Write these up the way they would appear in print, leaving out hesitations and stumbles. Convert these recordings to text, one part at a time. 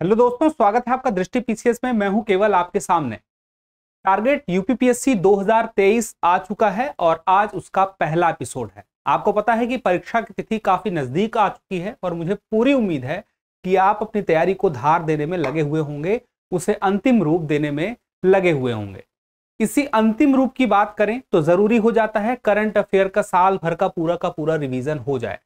Hello दोस्तों, स्वागत है आपका दृष्टि पीसीएस में। मैं हूं केवल आपके सामने। टारगेट यूपीपीएससी 2023 आ चुका है और आज उसका पहला एपिसोड है। आपको पता है कि परीक्षा की तिथि काफी नजदीक आ चुकी है और मुझे पूरी उम्मीद है कि आप अपनी तैयारी को धार देने में लगे हुए होंगे, उसे अंतिम रूप देने में लगे हुए होंगे। इसी अंतिम रूप की बात करें तो जरूरी हो जाता है करंट अफेयर का साल भर का पूरा रिवीजन हो जाए।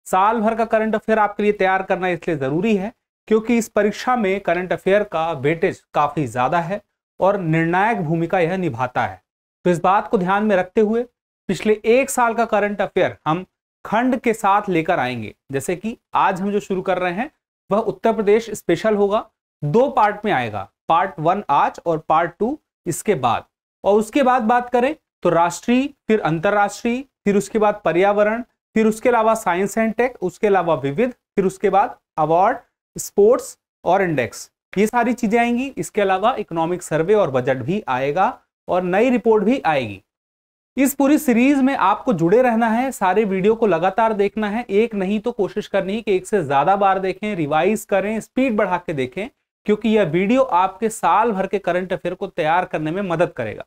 साल भर का करंट अफेयर आपके लिए तैयार करना इसलिए जरूरी है क्योंकि इस परीक्षा में करंट अफेयर का वेटेज काफी ज्यादा है और निर्णायक भूमिका यह निभाता है। तो इस बात को ध्यान में रखते हुए पिछले एक साल का करंट अफेयर हम खंड के साथ लेकर आएंगे। जैसे कि आज हम जो शुरू कर रहे हैं वह उत्तर प्रदेश स्पेशल होगा, 2 पार्ट में आएगा। पार्ट 1 आज और पार्ट 2 इसके बाद। और उसके बाद बात करें तो राष्ट्रीय, फिर अंतरराष्ट्रीय, फिर उसके बाद पर्यावरण, फिर उसके अलावा साइंस एंड टेक, उसके अलावा विविध, फिर उसके बाद अवार्ड, स्पोर्ट्स और इंडेक्स, ये सारी चीजें आएंगी। इसके अलावा इकोनॉमिक सर्वे और बजट भी आएगा और नई रिपोर्ट भी आएगी। इस पूरी सीरीज में आपको जुड़े रहना है, सारे वीडियो को लगातार देखना है। एक नहीं तो कोशिश करनी है कि एक से ज्यादा बार देखें, रिवाइज करें, स्पीड बढ़ा के देखें, क्योंकि यह वीडियो आपके साल भर के करंट अफेयर को तैयार करने में मदद करेगा।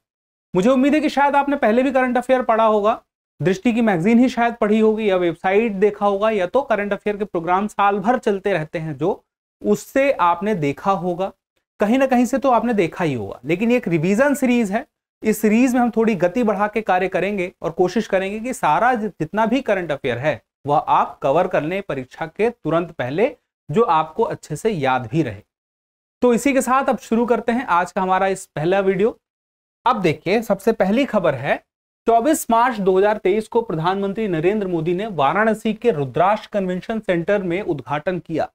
मुझे उम्मीद है कि शायद आपने पहले भी करंट अफेयर पढ़ा होगा, दृष्टि की मैगजीन ही शायद पढ़ी होगी या वेबसाइट देखा होगा, या तो करंट अफेयर के प्रोग्राम साल भर चलते रहते हैं जो उससे आपने देखा होगा, कहीं ना कहीं से तो आपने देखा ही होगा। लेकिन ये एक रिवीजन सीरीज है, इस सीरीज में हम थोड़ी गति बढ़ा के कार्य करेंगे और कोशिश करेंगे कि सारा जितना भी करंट अफेयर है वह आप कवर कर लें परीक्षा के तुरंत पहले, जो आपको अच्छे से याद भी रहे। तो इसी के साथ अब शुरू करते हैं आज का हमारा इस पहला वीडियो। अब देखिए, सबसे पहली खबर है 24 मार्च 2023 को प्रधानमंत्री नरेंद्र मोदी ने वाराणसी के रुद्राक्ष कन्वेंशन सेंटर में उद्घाटन किया।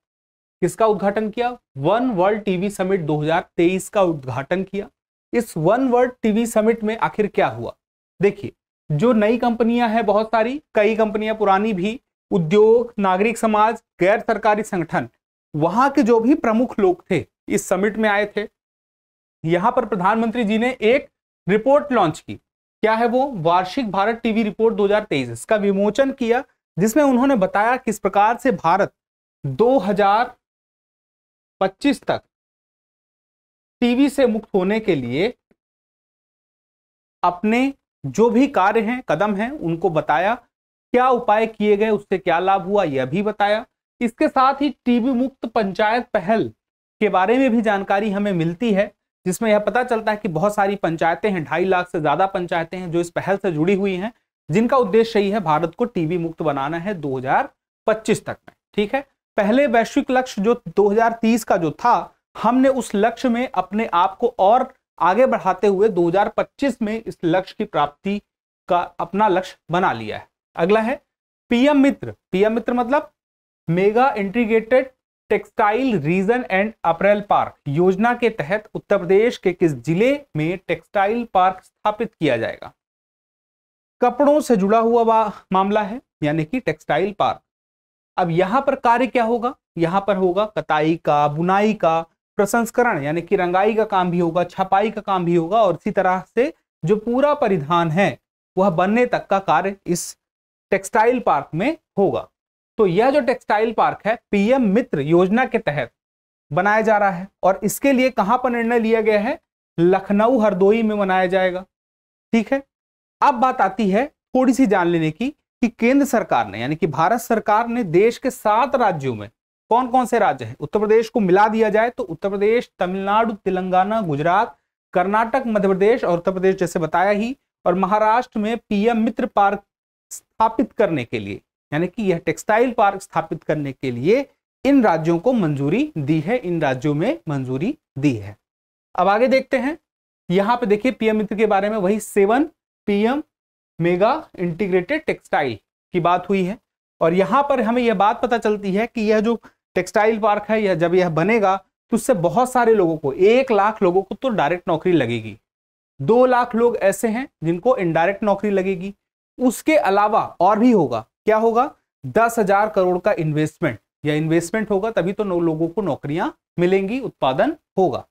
किसका उद्घाटन किया? वन वर्ल्ड टीवी समिट 2023 का उद्घाटन किया। इस वन वर्ल्ड टीवी समिट में आखिर क्या हुआ? देखिए, जो नई कंपनियां हैं बहुत सारी, कई कंपनियां पुरानी भी, उद्योग, नागरिक समाज, गैर सरकारी संगठन, वहां के जो भी प्रमुख लोग थे इस समिट में आए थे। यहां पर प्रधानमंत्री जी ने एक रिपोर्ट लॉन्च की। क्या है वो? वार्षिक भारत टीवी रिपोर्ट 2023, इसका विमोचन किया, जिसमें उन्होंने बताया किस प्रकार से भारत 2025 तक टीवी से मुक्त होने के लिए अपने जो भी कार्य हैं, कदम हैं, उनको बताया। क्या उपाय किए गए, उससे क्या लाभ हुआ, यह भी बताया। इसके साथ ही टीबी मुक्त पंचायत पहल के बारे में भी जानकारी हमें मिलती है, जिसमें यह पता चलता है कि बहुत सारी पंचायतें हैं, 2.5 लाख से ज्यादा पंचायतें हैं जो इस पहल से जुड़ी हुई हैं, जिनका उद्देश्य यही है भारत को टीबी मुक्त बनाना है 2025 तक में। ठीक है, पहले वैश्विक लक्ष्य जो 2030 का जो था, हमने उस लक्ष्य में अपने आप को और आगे बढ़ाते हुए 2025 में इस लक्ष्य की प्राप्ति का अपना लक्ष्य बना लिया है। अगला है पीएम मित्र। पीएम मित्र मतलब mega integrated textile reason and April park योजना के तहत उत्तर प्रदेश के किस जिले में टेक्सटाइल पार्क स्थापित किया जाएगा? कपड़ों से जुड़ा हुआ मामला है, यानी कि टेक्सटाइल पार्क। अब यहां पर कार्य क्या होगा? यहां पर होगा कताई का, बुनाई का, प्रसंस्करण यानी कि रंगाई का काम भी होगा, छपाई का काम भी होगा, और इसी तरह से जो पूरा परिधान है वह बनने तक का कार्य इस टेक्सटाइल पार्क में होगा। तो यह जो टेक्सटाइल पार्क है पीएम मित्र योजना के तहत बनाया जा रहा है, और इसके लिए कहां पर निर्णय लिया गया है? लखनऊ हरदोई में बनाया जाएगा। ठीक है, अब बात आती है थोड़ी सी जान लेने की कि केंद्र सरकार ने, यानी कि भारत सरकार ने देश के 7 राज्यों में, कौन कौन से राज्य हैं? उत्तर प्रदेश को मिला दिया जाए तो उत्तर प्रदेश, तमिलनाडु, तेलंगाना, गुजरात, कर्नाटक, मध्य प्रदेश और उत्तर प्रदेश जैसे बताया ही, और महाराष्ट्र में पीएम मित्र पार्क स्थापित करने के लिए, यानी कि यह टेक्सटाइल पार्क स्थापित करने के लिए इन राज्यों को मंजूरी दी है, इन राज्यों में मंजूरी दी है। अब आगे देखते हैं। यहां पे देखिए पीएम मित्र के बारे में वही 7 पीएम मेगा इंटीग्रेटेड टेक्सटाइल की बात हुई है, और यहां पर हमें यह बात पता चलती है कि यह जो टेक्सटाइल पार्क है, यह जब यह बनेगा तो उससे बहुत सारे लोगों को, 1 लाख लोगों को तो डायरेक्ट नौकरी लगेगी, 2 लाख लोग ऐसे हैं जिनको इनडायरेक्ट नौकरी लगेगी। उसके अलावा और भी होगा। क्या होगा? 10,000 करोड़ का इन्वेस्टमेंट, या इन्वेस्टमेंट होगा तभी तो लोगों को नौकरियां मिलेंगी, उत्पादन होगा।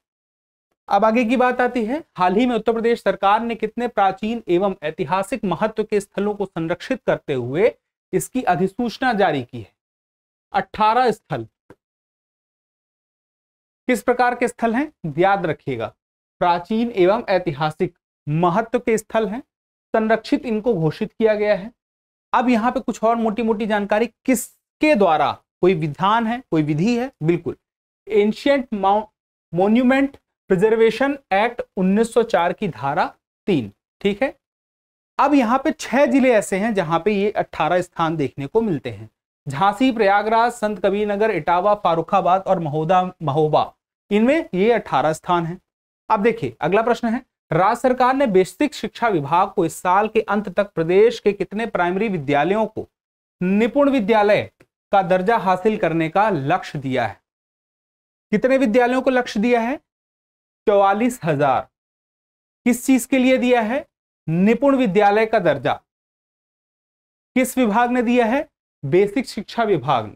अब आगे की बात आती है, हाल ही में उत्तर प्रदेश सरकार ने कितने प्राचीन एवं ऐतिहासिक महत्व के स्थलों को संरक्षित करते हुए इसकी अधिसूचना जारी की है? 18 स्थल। किस प्रकार के स्थल हैं? याद रखिएगा, प्राचीन एवं ऐतिहासिक महत्व के स्थल हैं, संरक्षित इनको घोषित किया गया है। अब यहाँ पे कुछ और मोटी मोटी जानकारी, किसके द्वारा, कोई विधान है, कोई विधि है? बिल्कुल, एंशिएंट मॉन्यूमेंट प्रिजर्वेशन एक्ट 1904 की धारा 3। ठीक है, अब यहाँ पे 6 जिले ऐसे हैं जहां पे ये 18 स्थान देखने को मिलते हैं। झांसी, प्रयागराज, संत कबीरनगर, इटावा, फारुखाबाद और महोबा, इनमें ये 18 स्थान हैं। अब देखिए अगला प्रश्न है, राज्य सरकार ने बेसिक शिक्षा विभाग को इस साल के अंत तक प्रदेश के कितने प्राइमरी विद्यालयों को निपुण विद्यालय का दर्जा हासिल करने का लक्ष्य दिया है? कितने विद्यालयों को लक्ष्य दिया है? 44,000। किस चीज के लिए दिया है? निपुण विद्यालय का दर्जा। किस विभाग ने दिया है? बेसिक शिक्षा विभाग ने।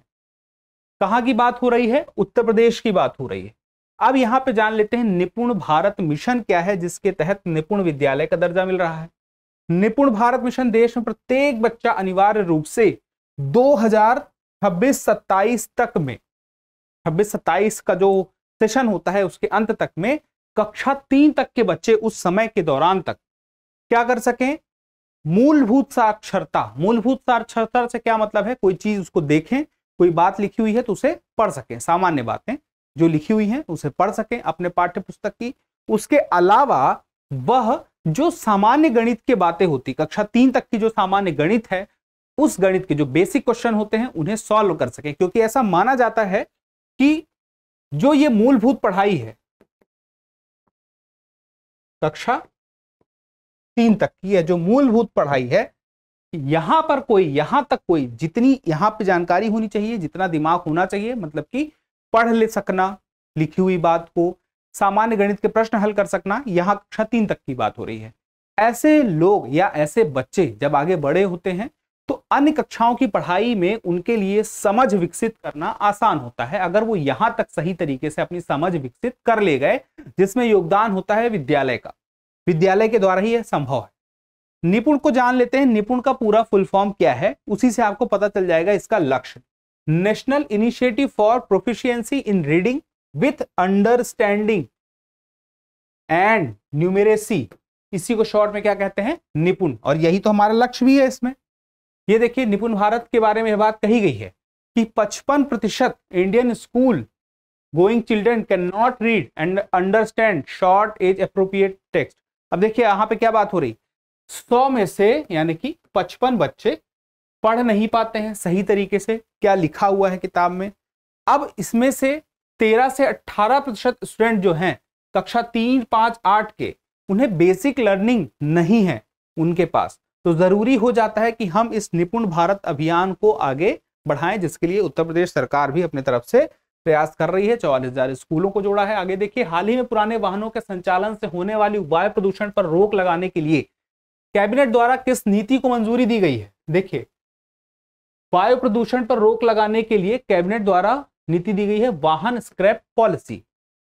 कहां की बात हो रही है? उत्तर प्रदेश की बात हो रही है। अब यहां पे जान लेते हैं निपुण भारत मिशन क्या है जिसके तहत निपुण विद्यालय का दर्जा मिल रहा है। निपुण भारत मिशन देश में प्रत्येक बच्चा अनिवार्य रूप से 2026-27 तक में, 26-27 का जो सेशन होता है उसके अंत तक में कक्षा 3 तक के बच्चे उस समय के दौरान तक क्या कर सकें? मूलभूत साक्षरता। मूलभूत साक्षरता से क्या मतलब है? कोई चीज उसको देखें, कोई बात लिखी हुई है तो उसे पढ़ सकें, सामान्य बातें जो लिखी हुई हैं उसे पढ़ सकें अपने पाठ्य पुस्तक की। उसके अलावा वह जो सामान्य गणित की बातें होती, कक्षा 3 तक की जो सामान्य गणित है, उस गणित के जो बेसिक क्वेश्चन होते हैं उन्हें सॉल्व कर सकें, क्योंकि ऐसा माना जाता है कि जो ये मूलभूत पढ़ाई है कक्षा 3 तक की है, जो मूलभूत पढ़ाई है, यहां पर कोई, यहां तक कोई, जितनी यहां पे जानकारी होनी चाहिए, जितना दिमाग होना चाहिए, मतलब कि पढ़ ले सकना लिखी हुई बात को, सामान्य गणित के प्रश्न हल कर सकना, यहां कक्षा 3 तक की बात हो रही है। ऐसे लोग या ऐसे बच्चे जब आगे बड़े होते हैं तो अन्य कक्षाओं की पढ़ाई में उनके लिए समझ विकसित करना आसान होता है, अगर वो यहां तक सही तरीके से अपनी समझ विकसित कर ले गए, जिसमें योगदान होता है विद्यालय का। विद्यालय के द्वारा ही यह संभव है। निपुण को जान लेते हैं, निपुण का पूरा फुल फॉर्म क्या है, उसी से आपको पता चल जाएगा इसका लक्ष्य। National initiative for proficiency in reading with understanding and numeracy, इसी को शॉर्ट में क्या कहते हैं? निपुण। और यही तो हमारा लक्ष्य भी है इसमें। ये देखिए, निपुण भारत के बारे में यह बात कही गई है कि 55% Indian school going children can not read and understand short age appropriate text. अब देखिए यहां पे क्या बात हो रही, 100 में से यानी कि 55 बच्चे पढ़ नहीं पाते हैं सही तरीके से क्या लिखा हुआ है किताब में। अब इसमें से 13 से 18% स्टूडेंट जो हैं कक्षा 3, 5, 8 के, उन्हें बेसिक लर्निंग नहीं है उनके पास। तो जरूरी हो जाता है कि हम इस निपुण भारत अभियान को आगे बढ़ाएं, जिसके लिए उत्तर प्रदेश सरकार भी अपने तरफ से प्रयास कर रही है। 44,000 स्कूलों को जोड़ा है। आगे देखिए, हाल ही में पुराने वाहनों के संचालन से होने वाली वायु प्रदूषण पर रोक लगाने के लिए कैबिनेट द्वारा किस नीति को मंजूरी दी गई है? देखिए, वायु प्रदूषण पर रोक लगाने के लिए कैबिनेट द्वारा नीति दी गई है वाहन स्क्रैप पॉलिसी।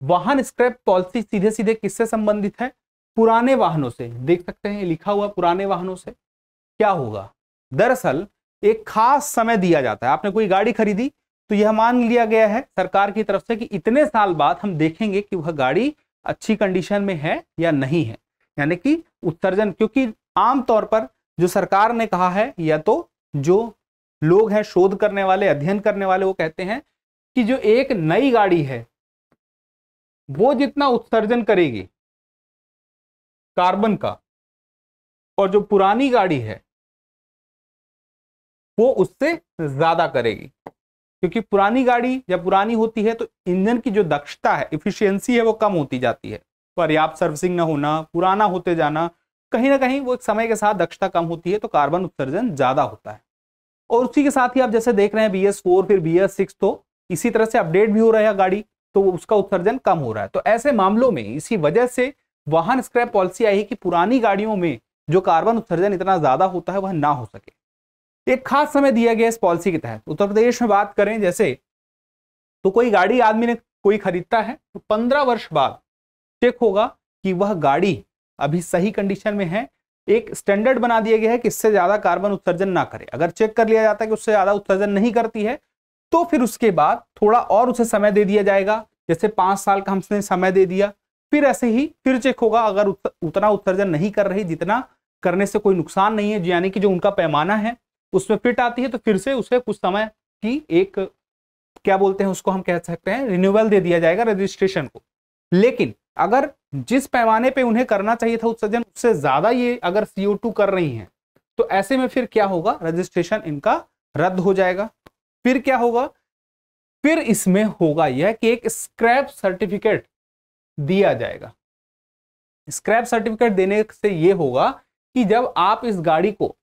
वाहन स्क्रैप पॉलिसी सीधे सीधे किससे संबंधित है? पुराने वाहनों से। देख सकते हैं लिखा हुआ पुराने वाहनों से। क्या होगा, दरअसल एक खास समय दिया जाता है। आपने कोई गाड़ी खरीदी तो यह मान लिया गया है सरकार की तरफ से कि इतने साल बाद हम देखेंगे कि वह गाड़ी अच्छी कंडीशन में है या नहीं है, यानी कि उत्सर्जन। क्योंकि आमतौर पर जो सरकार ने कहा है, या तो जो लोग हैं शोध करने वाले, अध्ययन करने वाले, वो कहते हैं कि जो एक नई गाड़ी है वो जितना उत्सर्जन करेगी कार्बन का, और जो पुरानी गाड़ी है वो उससे ज्यादा करेगी। क्योंकि पुरानी गाड़ी जब पुरानी होती है तो इंजन की जो दक्षता है, इफिशियंसी है, वो कम होती जाती है। पर्याप्त सर्विसिंग न होना, पुराना होते जाना, कहीं ना कहीं वो समय के साथ दक्षता कम होती है तो कार्बन उत्सर्जन ज्यादा होता है। और उसी के साथ ही आप जैसे देख रहे हैं BS4 फिर BS6, तो इसी तरह से अपडेट भी हो रहा है गाड़ी, तो उसका उत्सर्जन कम हो रहा है। तो ऐसे मामलों में इसी वजह से वाहन स्क्रैप पॉलिसी आई है कि पुरानी गाड़ियों में जो कार्बन उत्सर्जन इतना ज्यादा होता है वह ना हो सके। एक खास समय दिया गया इस पॉलिसी के तहत। उत्तर प्रदेश में बात करें जैसे, तो कोई गाड़ी आदमी ने कोई खरीदता है तो 15 वर्ष बाद चेक होगा कि वह गाड़ी अभी सही कंडीशन में है। एक स्टैंडर्ड बना दिया गया है कि इससे ज्यादा कार्बन उत्सर्जन ना करे। अगर चेक कर लिया जाता है कि उससे ज्यादा उत्सर्जन नहीं करती है तो फिर उसके बाद थोड़ा और उसे समय दे दिया जाएगा। जैसे 5 साल का हमने समय दे दिया, फिर ऐसे ही फिर चेक होगा, अगर उतना उत्सर्जन नहीं कर रही जितना करने से कोई नुकसान नहीं है, यानी कि जो उनका पैमाना है उसमें फिट आती है, तो फिर से उसे कुछ समय की एक क्या बोलते हैं उसको, हम कह सकते हैं रिन्यूअल दे दिया जाएगा रजिस्ट्रेशन को। लेकिन अगर जिस पैमाने पे उन्हें करना चाहिए था उत्सर्जन, उससे ज्यादा ये अगर CO2 कर रही हैं, तो ऐसे में फिर क्या होगा, रजिस्ट्रेशन इनका रद्द हो जाएगा। फिर क्या होगा, फिर इसमें होगा यह कि एक स्क्रैप सर्टिफिकेट दिया जाएगा। स्क्रैप सर्टिफिकेट देने से यह होगा कि जब आप इस गाड़ी को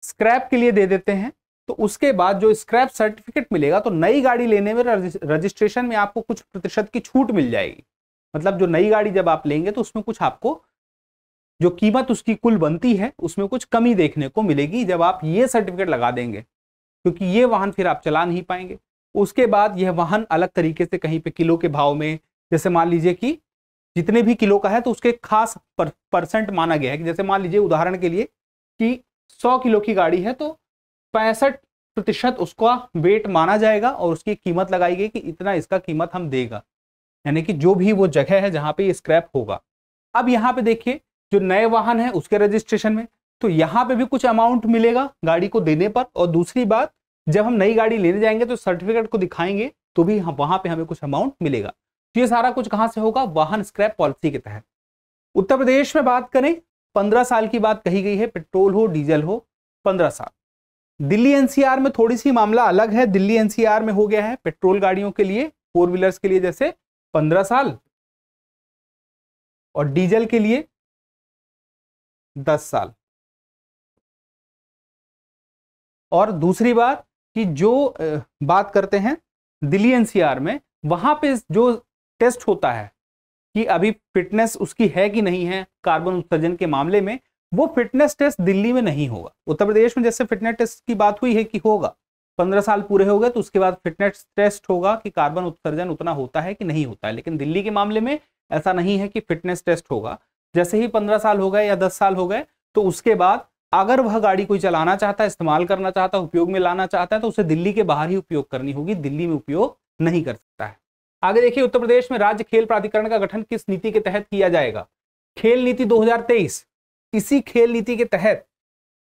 स्क्रैप के लिए दे देते हैं, तो उसके बाद जो स्क्रैप सर्टिफिकेट मिलेगा, तो नई गाड़ी लेने में रजिस्ट्रेशन में आपको कुछ प्रतिशत की छूट मिल जाएगी। मतलब जो नई गाड़ी जब आप लेंगे तो उसमें कुछ आपको जो कीमत उसकी कुल बनती है उसमें कुछ कमी देखने को मिलेगी जब आप ये सर्टिफिकेट लगा देंगे, क्योंकि ये वाहन फिर आप चला नहीं पाएंगे। उसके बाद यह वाहन अलग तरीके से कहीं पे किलो के भाव में, जैसे मान लीजिए कि जितने भी किलो का है तो उसके खास परसेंट माना गया है कि जैसे मान लीजिए उदाहरण के लिए कि 100 किलो की गाड़ी है तो 65% उसका वेट माना जाएगा और उसकी कीमत लगाई गई कि इतना इसका कीमत हम देगा, यानी कि जो भी वो जगह है जहां पे ये स्क्रैप होगा। अब यहाँ पे देखिए जो नए वाहन है उसके रजिस्ट्रेशन में, तो यहाँ पे भी कुछ अमाउंट मिलेगा गाड़ी को देने पर, और दूसरी बात जब हम नई गाड़ी लेने जाएंगे तो सर्टिफिकेट को दिखाएंगे तो भी वहां पे हमें कुछ अमाउंट मिलेगा। तो ये सारा कुछ कहां से होगा, वाहन स्क्रैप पॉलिसी के तहत। उत्तर प्रदेश में बात करें 15 साल की बात कही गई है, पेट्रोल हो डीजल हो 15 साल। दिल्ली NCR में थोड़ी सी मामला अलग है, दिल्ली NCR में हो गया है पेट्रोल गाड़ियों के लिए, 4 व्हीलर्स के लिए जैसे 15 साल और डीजल के लिए 10 साल। और दूसरी बात कि जो बात करते हैं दिल्ली NCR में, वहां पे जो टेस्ट होता है कि अभी फिटनेस उसकी है कि नहीं है कार्बन उत्सर्जन के मामले में, वो फिटनेस टेस्ट दिल्ली में नहीं होगा। उत्तर प्रदेश में जैसे फिटनेस टेस्ट की बात हुई है कि होगा, 15 साल पूरे हो गए तो उसके बाद फिटनेस टेस्ट होगा कि कार्बन उत्सर्जन उतना होता है कि नहीं होता है। लेकिन दिल्ली के मामले में ऐसा नहीं है कि फिटनेस टेस्ट होगा। जैसे ही 15 साल हो गए या 10 साल हो गए तो उसके बाद अगर वह गाड़ी कोई चलाना चाहता है, इस्तेमाल करना चाहता है, उपयोग में लाना चाहता है, तो उसे दिल्ली के बाहर ही उपयोग करनी होगी, दिल्ली में उपयोग नहीं कर सकता है। आगे देखिए उत्तर प्रदेश में राज्य खेल प्राधिकरण का गठन किस नीति के तहत किया जाएगा, खेल नीति 2023। इसी खेल नीति के तहत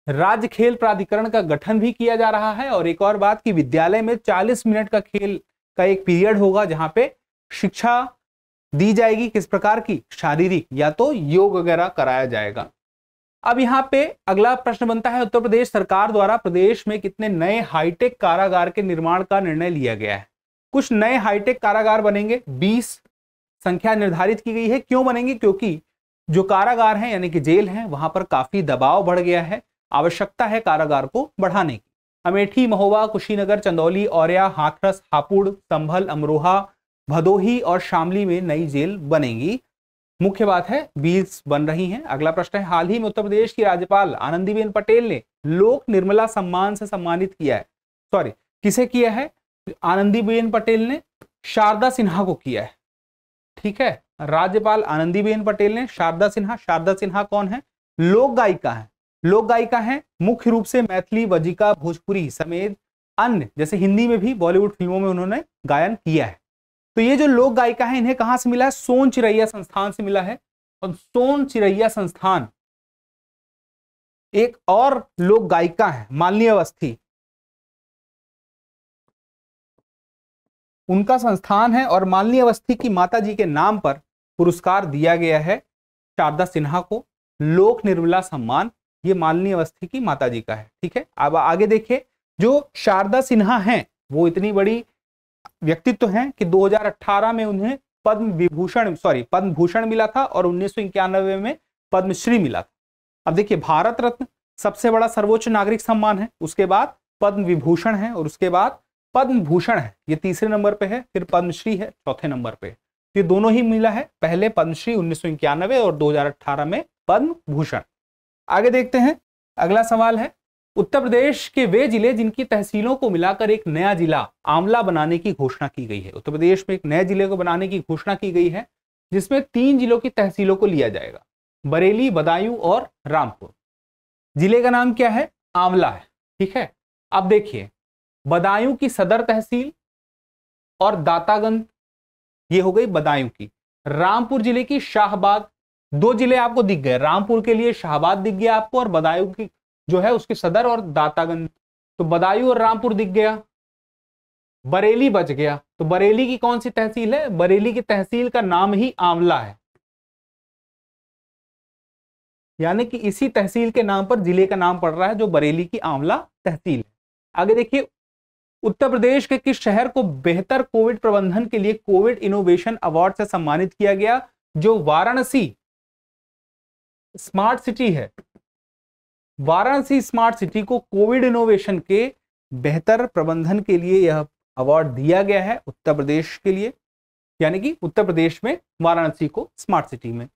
राज्य खेल प्राधिकरण का गठन भी किया जा रहा है। और एक और बात कि विद्यालय में 40 मिनट का खेल का एक पीरियड होगा जहां पे शिक्षा दी जाएगी, किस प्रकार की, शारीरिक, या तो योग वगैरह कराया जाएगा। अब यहाँ पे अगला प्रश्न बनता है, उत्तर प्रदेश सरकार द्वारा प्रदेश में कितने नए हाईटेक कारागार के निर्माण का निर्णय लिया गया है। कुछ नए हाईटेक कारागार बनेंगे, 20 संख्या निर्धारित की गई है। क्यों बनेंगे, क्योंकि जो कारागार हैं यानी कि जेल हैं वहां पर काफी दबाव बढ़ गया है, आवश्यकता है कारागार को बढ़ाने की। अमेठी, महोबा, कुशीनगर, चंदौली, औरैया, हाथरस, हापुड़, संभल, अमरोहा, भदोही और शामली में नई जेल बनेगी। मुख्य बात है 20 बन रही हैं। अगला प्रश्न है, हाल ही में उत्तर प्रदेश की राज्यपाल आनंदीबेन पटेल ने लोक निर्मला सम्मान से सम्मानित किया है। सॉरी, किसे किया है, आनंदीबेन पटेल ने शारदा सिन्हा को किया है। ठीक है, राज्यपाल आनंदीबेन पटेल ने शारदा सिन्हा कौन है, लोक गायिका है। लोक गायिका है मुख्य रूप से मैथिली, वजिका, भोजपुरी समेत अन्य जैसे हिंदी में भी बॉलीवुड फिल्मों में उन्होंने गायन किया है। तो ये जो लोक गायिका है इन्हें कहां से मिला है, सोन चिरैया संस्थान से मिला है। और सोन चिरैया संस्थान एक और लोक गायिका है मालिनी अवस्थी, उनका संस्थान है और मालिनी अवस्थी की माता जी के नाम पर पुरस्कार दिया गया है शारदा सिन्हा को, लोक निर्मला सम्मान। ये मालिनी अवस्थी की माता जी का है। ठीक है, अब आगे देखिए, जो शारदा सिन्हा हैं वो इतनी बड़ी व्यक्तित्व हैं कि 2018 में उन्हें पद्म भूषण मिला था और 1991 में पद्मश्री मिला था। अब देखिए, भारत रत्न सबसे बड़ा सर्वोच्च नागरिक सम्मान है, उसके बाद पद्म विभूषण है और उसके बाद पद्म भूषण है, ये तीसरे नंबर पे है, फिर पद्मश्री है चौथे नंबर पे। ये दोनों ही मिला है, पहले पद्मश्री 1991 और 2018 में पद्म भूषण। आगे देखते हैं, अगला सवाल है, उत्तर प्रदेश के वे जिले जिनकी तहसीलों को मिलाकर एक नया जिला आंवला बनाने की घोषणा की गई है। उत्तर प्रदेश में एक नए जिले को बनाने की घोषणा की गई है जिसमें 3 जिलों की तहसीलों को लिया जाएगा, बरेली, बदायूं और रामपुर। जिले का नाम क्या है, आंवला है। ठीक है, अब देखिए, बदायूं की सदर तहसील और दातागंज ये हो गई बदायूं की। रामपुर जिले की शाहबाद, दो जिले आपको दिख गए, रामपुर के लिए शाहबाद दिख गया आपको, और बदायूं की जो है उसके सदर और दातागंज। तो बदायूं और रामपुर दिख गया। बरेली बच गया। तो बरेली की कौन सी तहसील है? बरेली की तहसील का नाम ही आंवला है, यानी कि इसी तहसील के नाम पर जिले का नाम पड़ रहा है जो बरेली की आंवला तहसील है। आगे देखिए, उत्तर प्रदेश के किस शहर को बेहतर कोविड प्रबंधन के लिए कोविड इनोवेशन अवार्ड से सम्मानित किया गया? जो वाराणसी स्मार्ट सिटी है, वाराणसी स्मार्ट सिटी को कोविड इनोवेशन के बेहतर प्रबंधन के लिए यह अवार्ड दिया गया है उत्तर प्रदेश के लिए, यानी कि उत्तर प्रदेश में वाराणसी को स्मार्ट सिटी में।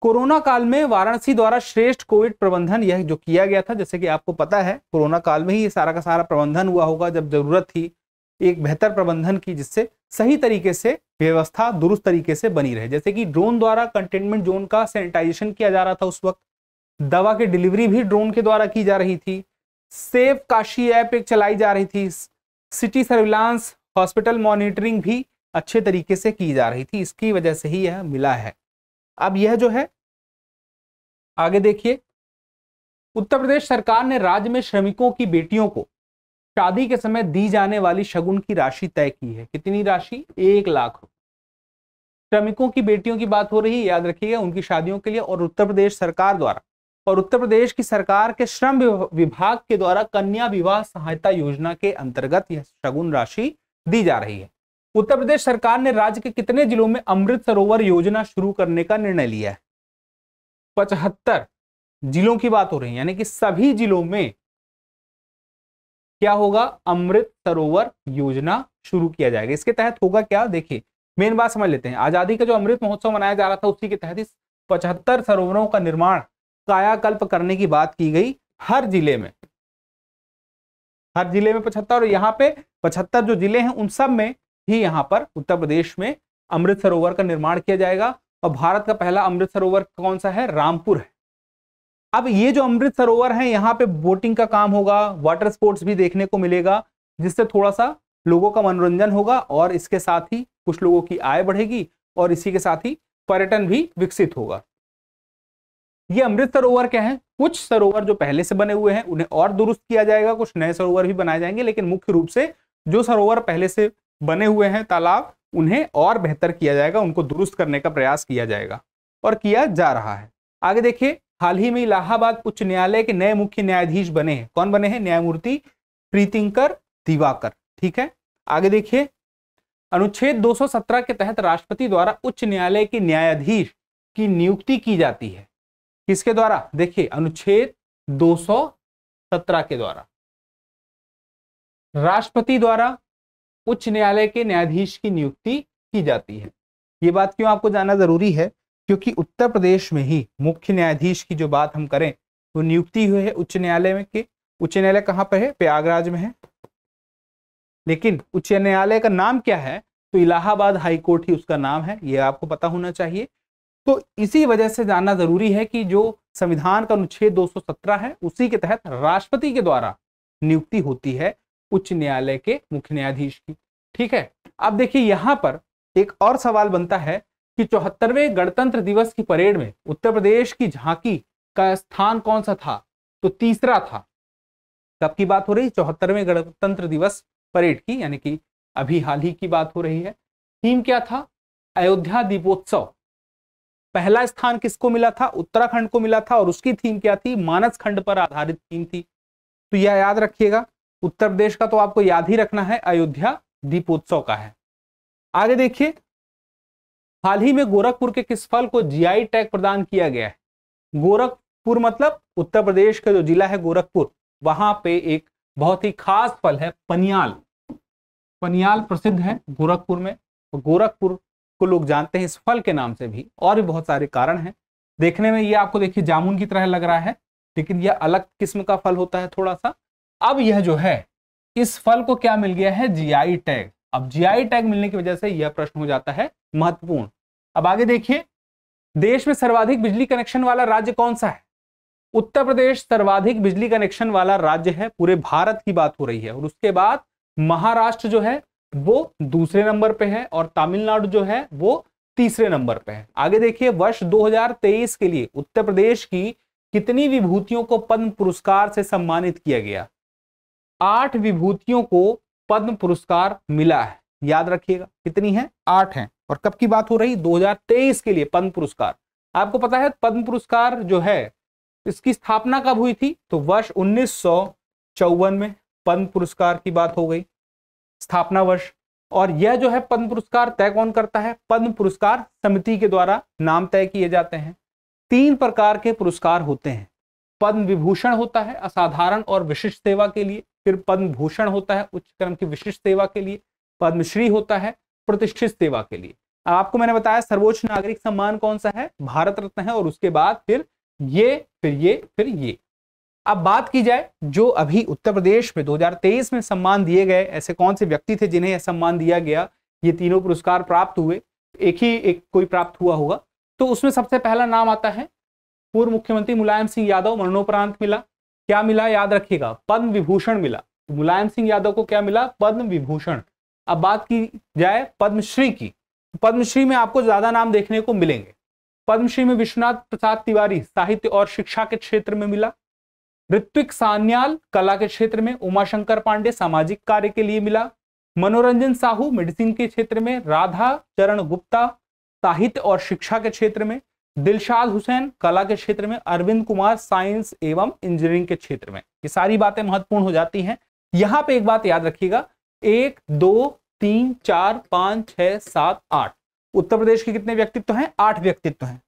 कोरोना काल में वाराणसी द्वारा श्रेष्ठ कोविड प्रबंधन यह जो किया गया था, जैसे कि आपको पता है कोरोना काल में ही ये सारा का सारा प्रबंधन हुआ होगा, जब जरूरत थी एक बेहतर प्रबंधन की जिससे सही तरीके से व्यवस्था दुरुस्त तरीके से बनी रहे। जैसे कि ड्रोन द्वारा कंटेनमेंट जोन का सैनिटाइजेशन किया जा रहा था उस वक्त, दवा की डिलीवरी भी ड्रोन के द्वारा की जा रही थी, सेफ काशी ऐप एक चलाई जा रही थी, सिटी सर्विलांस हॉस्पिटल मॉनिटरिंग भी अच्छे तरीके से की जा रही थी, इसकी वजह से ही यह मिला है। अब यह जो है आगे देखिए, उत्तर प्रदेश सरकार ने राज्य में श्रमिकों की बेटियों को शादी के समय दी जाने वाली शगुन की राशि तय की है। कितनी राशि? 1 लाख रुपए। श्रमिकों की बेटियों की बात हो रही है, याद रखिएगा, उनकी शादियों के लिए। और उत्तर प्रदेश सरकार द्वारा और उत्तर प्रदेश की सरकार के श्रम विभाग के द्वारा कन्या विवाह सहायता योजना के अंतर्गत यह शगुन राशि दी जा रही है। उत्तर प्रदेश सरकार ने राज्य के कितने जिलों में अमृत सरोवर योजना शुरू करने का निर्णय लिया है? 75 जिलों की बात हो रही है, यानी कि सभी जिलों में क्या होगा? अमृत सरोवर योजना शुरू किया जाएगा। इसके तहत होगा क्या? देखिए, मेन बात समझ लेते हैं। आजादी का जो अमृत महोत्सव मनाया जा रहा था उसी के तहत इस 75 सरोवरों का निर्माण कायाकल्प करने की बात की गई हर जिले में। हर जिले में 75, और यहाँ पे 75 जो जिले हैं उन सब में ही यहाँ पर उत्तर प्रदेश में अमृत सरोवर का निर्माण किया जाएगा। और भारत का पहला अमृत सरोवर कौन सा है? रामपुर है। अब ये जो अमृत सरोवर है यहाँ पे बोटिंग का काम होगा, वाटर स्पोर्ट्स भी देखने को मिलेगा, जिससे थोड़ा सा लोगों का मनोरंजन होगा और इसके साथ ही कुछ लोगों की आय बढ़ेगी और इसी के साथ ही पर्यटन भी विकसित होगा। ये अमृत सरोवर क्या है? कुछ सरोवर जो पहले से बने हुए हैं उन्हें और दुरुस्त किया जाएगा, कुछ नए सरोवर भी बनाए जाएंगे, लेकिन मुख्य रूप से जो सरोवर पहले से बने हुए हैं तालाब, उन्हें और बेहतर किया जाएगा, उनको दुरुस्त करने का प्रयास किया जाएगा और किया जा रहा है। आगे देखिए, हाल ही में इलाहाबाद उच्च न्यायालय के नए मुख्य न्यायाधीश बने हैं। कौन बने हैं? न्यायमूर्ति प्रीतिंकर दिवाकर। ठीक है, आगे देखिए, अनुच्छेद 217 के तहत राष्ट्रपति द्वारा उच्च न्यायालय के न्यायाधीश की नियुक्ति की जाती है। किसके द्वारा? देखिए, अनुच्छेद 217 के द्वारा राष्ट्रपति द्वारा उच्च न्यायालय के न्यायाधीश की नियुक्ति की जाती है। ये बात क्यों आपको जानना जरूरी है? क्योंकि उत्तर प्रदेश में ही मुख्य न्यायाधीश की जो बात हम करें तो नियुक्ति हुई है उच्च न्यायालय में के। उच्च न्यायालय कहाँ पर है? प्रयागराज में है, लेकिन उच्च न्यायालय का नाम क्या है? तो इलाहाबाद हाई कोर्ट ही उसका नाम है, ये आपको पता होना चाहिए। तो इसी वजह से जानना जरूरी है कि जो संविधान का अनुच्छेद 217 है उसी के तहत राष्ट्रपति के द्वारा नियुक्ति होती है उच्च न्यायालय के मुख्य न्यायाधीश की। ठीक है, अब देखिए यहां पर एक और सवाल बनता है कि 74वें गणतंत्र दिवस की परेड में उत्तर प्रदेश की झांकी का स्थान कौन सा था? तो तीसरा था। कब की बात हो रही? 74वें गणतंत्र दिवस परेड की, यानी कि अभी हाल ही की बात हो रही है। थीम क्या था? अयोध्या दीपोत्सव। पहला स्थान किसको मिला था? उत्तराखंड को मिला था, और उसकी थीम क्या थी? मानस खंड पर आधारित थीम थी। तो यह याद रखिएगा, उत्तर प्रदेश का तो आपको याद ही रखना है, अयोध्या दीपोत्सव का है। आगे देखिए, हाल ही में गोरखपुर के किस फल को जीआई टैग प्रदान किया गया है? गोरखपुर मतलब उत्तर प्रदेश का जो जिला है गोरखपुर, वहां पे एक बहुत ही खास फल है पनियाल। पनियाल प्रसिद्ध है गोरखपुर में, गोरखपुर को लोग जानते हैं इस फल के नाम से भी, और भी बहुत सारे कारण हैं। देखने में ये आपको देखिए जामुन की तरह लग रहा है, लेकिन यह अलग किस्म का फल होता है थोड़ा सा। अब यह जो है, इस फल को क्या मिल गया है? GI tag. अब जीआई टैग मिलने की वजह से यह प्रश्न हो जाता है महत्वपूर्ण। अब आगे देखिए, देश में सर्वाधिक बिजली कनेक्शन वाला राज्य कौन सा है? उत्तर प्रदेश सर्वाधिक बिजली कनेक्शन वाला राज्य है, पूरे भारत की बात हो रही है। और उसके बाद महाराष्ट्र जो है वो दूसरे नंबर पे है और तमिलनाडु जो है वो तीसरे नंबर पे है। आगे देखिए, वर्ष 2023 के लिए उत्तर प्रदेश की कितनी विभूतियों को पद्म पुरस्कार से सम्मानित किया गया? 8 विभूतियों को पद्म पुरस्कार मिला है। याद रखिएगा कितनी है? 8 है। और कब की बात हो रही? 2023 के लिए पद्म पुरस्कार। आपको पता है पद्म पुरस्कार जो है इसकी स्थापना कब हुई थी? तो वर्ष 1954 में पद्म पुरस्कार की बात हो गई, स्थापना वर्ष। और यह जो है पद्म पुरस्कार तय कौन करता है? पद्म पुरस्कार समिति के द्वारा नाम तय किए जाते हैं। 3 प्रकार के पुरस्कार होते हैं। पद्म विभूषण होता है असाधारण और विशिष्ट सेवा के लिए, फिर पद्म भूषण होता है उच्च क्रम की विशिष्ट सेवा के लिए, पद्मश्री होता है प्रतिष्ठित सेवा के लिए। आपको मैंने बताया सर्वोच्च नागरिक सम्मान कौन सा है? भारत रत्न है। और उसके बाद फिर ये, फिर ये, फिर ये। अब बात की जाए जो अभी उत्तर प्रदेश में 2023 में सम्मान दिए गए, ऐसे कौन से व्यक्ति थे जिन्हें यह सम्मान दिया गया, ये तीनों पुरस्कार प्राप्त हुए, एक कोई प्राप्त हुआ होगा। तो उसमें सबसे पहला नाम आता है पूर्व मुख्यमंत्री मुलायम सिंह यादव, मरणोपरांत मिला। क्या मिला? याद रखिएगा, पद्म विभूषण मिला। मुलायम सिंह यादव को क्या मिला? पद्म विभूषण। अब बात की जाए पद्मश्री की, पद्मश्री में आपको ज्यादा नाम देखने को मिलेंगे। पद्मश्री में विश्वनाथ प्रसाद तिवारी साहित्य और शिक्षा के क्षेत्र में मिला, ऋत्विक सान्याल कला के क्षेत्र में, उमाशंकर पांडे सामाजिक कार्य के लिए मिला, मनोरंजन साहू मेडिसिन के क्षेत्र में, राधा चरण गुप्ता साहित्य और शिक्षा के क्षेत्र में, दिलशाद हुसैन कला के क्षेत्र में, अरविंद कुमार साइंस एवं इंजीनियरिंग के क्षेत्र में। ये सारी बातें महत्वपूर्ण हो जाती हैं। यहां पे एक बात याद रखिएगा, 1 2 3 4 5 6 7 8 उत्तर प्रदेश के कितने व्यक्तित्व हैं? 8 व्यक्तित्व हैं।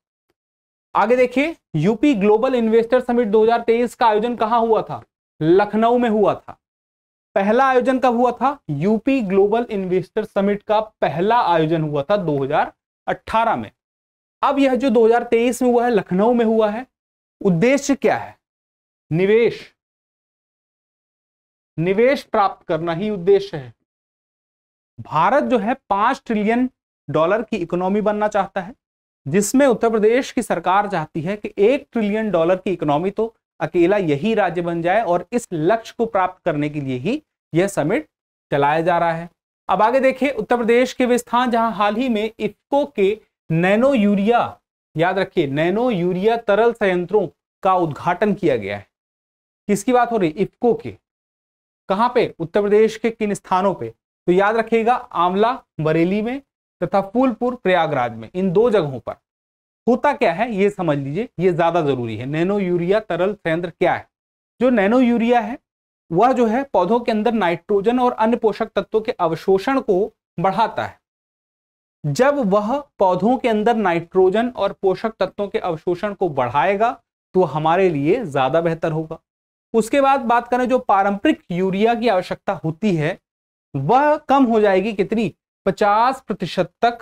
आगे देखिए, यूपी ग्लोबल इन्वेस्टर समिट 2023 का आयोजन कहां हुआ था? लखनऊ में हुआ था। पहला आयोजन कब हुआ था? यूपी ग्लोबल इन्वेस्टर समिट का पहला आयोजन हुआ था 2018 में। अब यह जो 2023 में हुआ है लखनऊ में हुआ है, उद्देश्य क्या है? निवेश प्राप्त करना ही उद्देश्य है। भारत जो है $5 ट्रिलियन की इकोनॉमी बनना चाहता है, जिसमें उत्तर प्रदेश की सरकार चाहती है कि $1 ट्रिलियन की इकोनॉमी तो अकेला यही राज्य बन जाए, और इस लक्ष्य को प्राप्त करने के लिए ही यह समिट चलाया जा रहा है। अब आगे देखिए, उत्तर प्रदेश के वे स्थान जहां हाल ही में इफ्को के नैनो यूरिया, याद रखिए नैनो यूरिया तरल संयंत्रों का उद्घाटन किया गया है। किसकी बात हो रही? इफ्को के। कहां पे? उत्तर प्रदेश के किन स्थानों पे? तो याद रखिएगा, आंवला बरेली में तथा फूलपुर प्रयागराज में, इन 2 जगहों पर। होता क्या है ये समझ लीजिए, ये ज्यादा जरूरी है। नैनो यूरिया तरल संयंत्र क्या है? जो नैनो यूरिया है वह जो है पौधों के अंदर नाइट्रोजन और अन्य पोषक तत्वों के अवशोषण को बढ़ाता है। जब वह पौधों के अंदर नाइट्रोजन और पोषक तत्वों के अवशोषण को बढ़ाएगा तो हमारे लिए ज्यादा बेहतर होगा। उसके बाद बात करें, जो पारंपरिक यूरिया की आवश्यकता होती है वह कम हो जाएगी। कितनी? 50% तक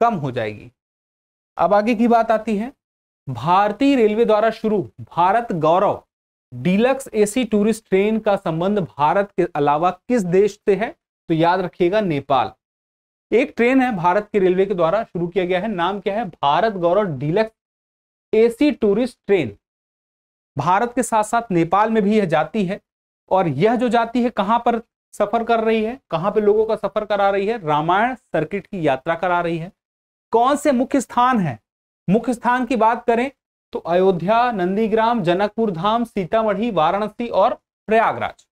कम हो जाएगी। अब आगे की बात आती है, भारतीय रेलवे द्वारा शुरू Bharat Gaurav deluxe AC tourist train का संबंध भारत के अलावा किस देश से है? तो याद रखिएगा, नेपाल। एक ट्रेन है भारत के रेलवे के द्वारा शुरू किया गया है, नाम क्या है? Bharat Gaurav deluxe AC tourist train. Bharat के साथ साथ नेपाल में भी यह जाती है, और यह जो जाती है कहां पर सफर कर रही है? कहां पे लोगों का सफर करा रही है? रामायण सर्किट की यात्रा करा रही है। कौन से मुख्य स्थान है? मुख्य स्थान की बात करें तो अयोध्या, नंदीग्राम, जनकपुर धाम, सीतामढ़ी, वाराणसी और प्रयागराज।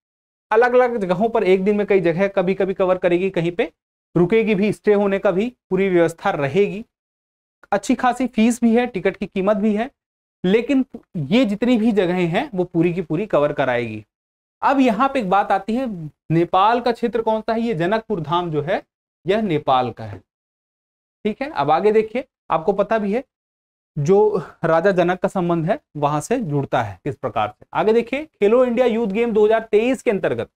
अलग अलग जगहों पर एक दिन में कई जगह कभी कभी कवर करेगी, कहीं पे रुकेगी भी, स्टे होने का भी पूरी व्यवस्था रहेगी। अच्छी खासी फीस भी है, टिकट की कीमत भी है, लेकिन ये जितनी भी जगहें हैं वो पूरी की पूरी कवर कराएगी। अब यहाँ पे एक बात आती है, नेपाल का क्षेत्र कौन सा है? ये जनकपुर धाम जो है यह नेपाल का है। ठीक है, अब आगे देखिए, आपको पता भी है जो राजा जनक का संबंध है वहां से जुड़ता है किस प्रकार से। आगे देखिए, खेलो इंडिया यूथ गेम 2023 के अंतर्गत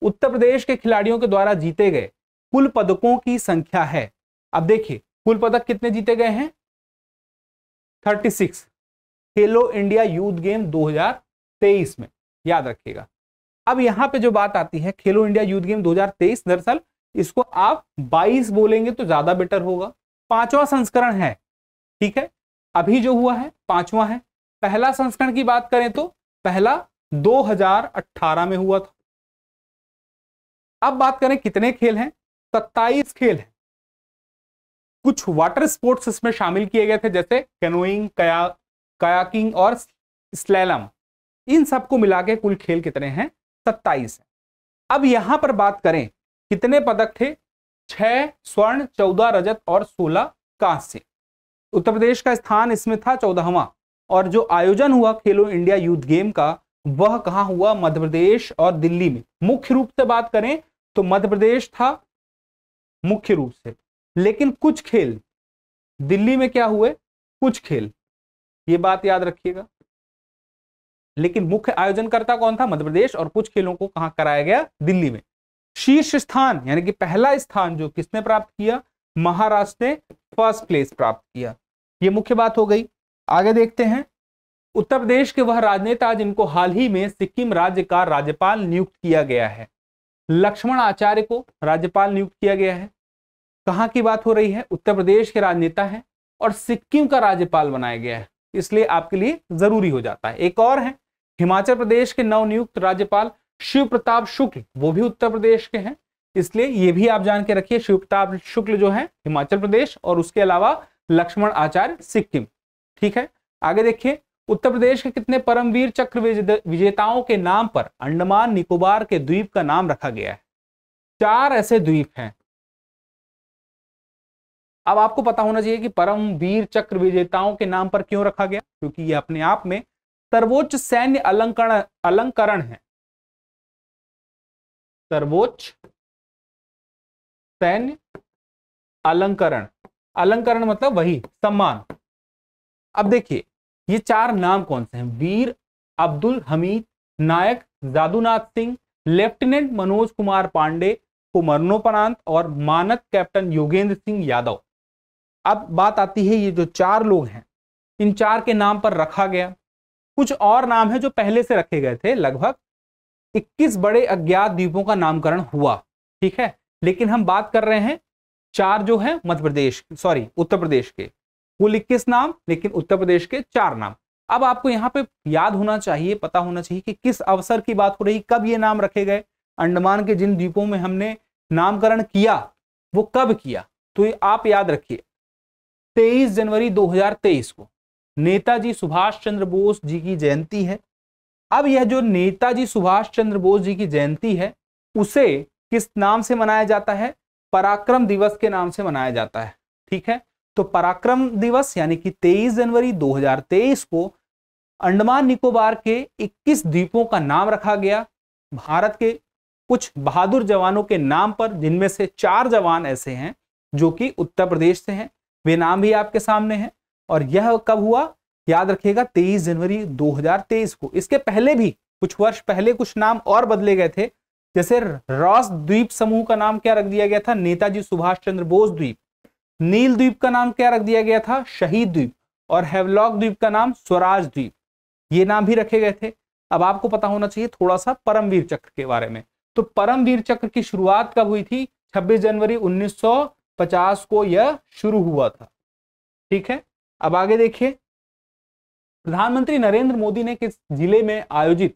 उत्तर प्रदेश के खिलाड़ियों के द्वारा जीते गए कुल पदकों की संख्या है। अब देखिए कुल पदक कितने जीते गए हैं? 36 खेलो इंडिया यूथ गेम 2023 में, याद रखिएगा। अब यहां पे जो बात आती है खेलो इंडिया यूथ गेम 2023, दरअसल इसको आप 22 बोलेंगे तो ज्यादा बेटर होगा। 5वां संस्करण है, ठीक है, अभी जो हुआ है 5वां है। पहला संस्करण की बात करें तो पहला 2018 में हुआ था। अब बात करें कितने खेल हैं, 27 खेल हैं। कुछ वाटर स्पोर्ट्स इसमें शामिल किए गए थे, जैसे कैनोइंग, कयाकिंग और स्लैलम। इन सबको मिला के कुल खेल कितने हैं? 27 है। अब यहां पर बात करें कितने पदक थे? 6 स्वर्ण, 14 रजत और 16 कांस्य। उत्तर प्रदेश का स्थान इसमें था 14वां। और जो आयोजन हुआ खेलो इंडिया यूथ गेम का, वह कहां हुआ? मध्य प्रदेश और दिल्ली में। मुख्य रूप से बात करें तो मध्य प्रदेश था मुख्य रूप से, लेकिन कुछ खेल दिल्ली में क्या हुए? कुछ खेल, ये बात याद रखिएगा। लेकिन मुख्य आयोजनकर्ता कौन था? मध्य प्रदेश। और कुछ खेलों को कहां कराया गया? दिल्ली में। शीर्ष स्थान यानी कि पहला स्थान जो किसने प्राप्त किया? महाराष्ट्र ने फर्स्ट प्लेस प्राप्त किया। यह मुख्य बात हो गई। आगे देखते हैं। उत्तर प्रदेश के वह राजनेता जिनको हाल ही में सिक्किम राज्य का राज्यपाल नियुक्त किया गया है। लक्ष्मण आचार्य को राज्यपाल नियुक्त किया गया है। कहां की बात हो रही है? उत्तर प्रदेश के राजनेता हैं और सिक्किम का राज्यपाल बनाया गया है, इसलिए आपके लिए जरूरी हो जाता है। एक और है हिमाचल प्रदेश के नवनियुक्त राज्यपाल शिव प्रताप शुक्ल, वो भी उत्तर प्रदेश के हैं, इसलिए ये भी आप जान के रखिए। शिव प्रताप शुक्ल जो है हिमाचल प्रदेश, और उसके अलावा लक्ष्मण आचार्य सिक्किम। ठीक है, आगे देखिए। उत्तर प्रदेश के कितने परमवीर चक्र विजेताओं के नाम पर अंडमान निकोबार के द्वीप का नाम रखा गया है? 4 ऐसे द्वीप हैं। अब आपको पता होना चाहिए कि परमवीर चक्र विजेताओं के नाम पर क्यों रखा गया, क्योंकि यह अपने आप में सर्वोच्च सैन्य अलंकरण है। सर्वोच्च सैन्य अलंकरण, अलंकरण मतलब वही सम्मान। अब देखिए ये 4 नाम कौन से हैं? वीर अब्दुल हमीद नायक जादूनाथ सिंह, लेफ्टिनेंट मनोज कुमार पांडे को मरणोपरांत, और मानद कैप्टन योगेंद्र सिंह यादव। अब बात आती है ये जो 4 लोग हैं, इन 4 के नाम पर रखा गया। कुछ और नाम है जो पहले से रखे गए थे। लगभग 21 बड़े अज्ञात द्वीपों का नामकरण हुआ। ठीक है, लेकिन हम बात कर रहे हैं 4 जो है मध्य प्रदेश, सॉरी उत्तर प्रदेश के। कुल 21 नाम, लेकिन उत्तर प्रदेश के 4 नाम। अब आपको यहाँ पे याद होना चाहिए, पता होना चाहिए कि किस अवसर की बात हो रही, कब ये नाम रखे गए। अंडमान के जिन द्वीपों में हमने नामकरण किया वो कब किया, तो आप याद रखिए 23 जनवरी 2023 को नेताजी सुभाष चंद्र बोस जी की जयंती है। अब यह जो नेताजी सुभाष चंद्र बोस जी की जयंती है, उसे किस नाम से मनाया जाता है? पराक्रम दिवस के नाम से मनाया जाता है। ठीक है, तो पराक्रम दिवस यानी कि 23 जनवरी 2023 को अंडमान निकोबार के 21 द्वीपों का नाम रखा गया भारत के कुछ बहादुर जवानों के नाम पर, जिनमें से 4 जवान ऐसे हैं जो कि उत्तर प्रदेश से हैं। वे नाम भी आपके सामने हैं। और यह कब हुआ? याद रखिएगा 23 जनवरी 2023 को। इसके पहले भी कुछ वर्ष पहले कुछ नाम और बदले गए थे, जैसे रॉस द्वीप समूह का नाम क्या रख दिया गया था? नेताजी सुभाष चंद्र बोस द्वीप। नील द्वीप का नाम क्या रख दिया गया था? शहीद द्वीप। और हेवलॉक द्वीप का नाम स्वराज द्वीप। ये नाम भी रखे गए थे। अब आपको पता होना चाहिए थोड़ा सा परमवीर चक्र के बारे में। तो परमवीर चक्र की शुरुआत कब हुई थी? 26 जनवरी 1950 को यह शुरू हुआ था। ठीक है, अब आगे देखिए। प्रधानमंत्री नरेंद्र मोदी ने किस जिले में आयोजित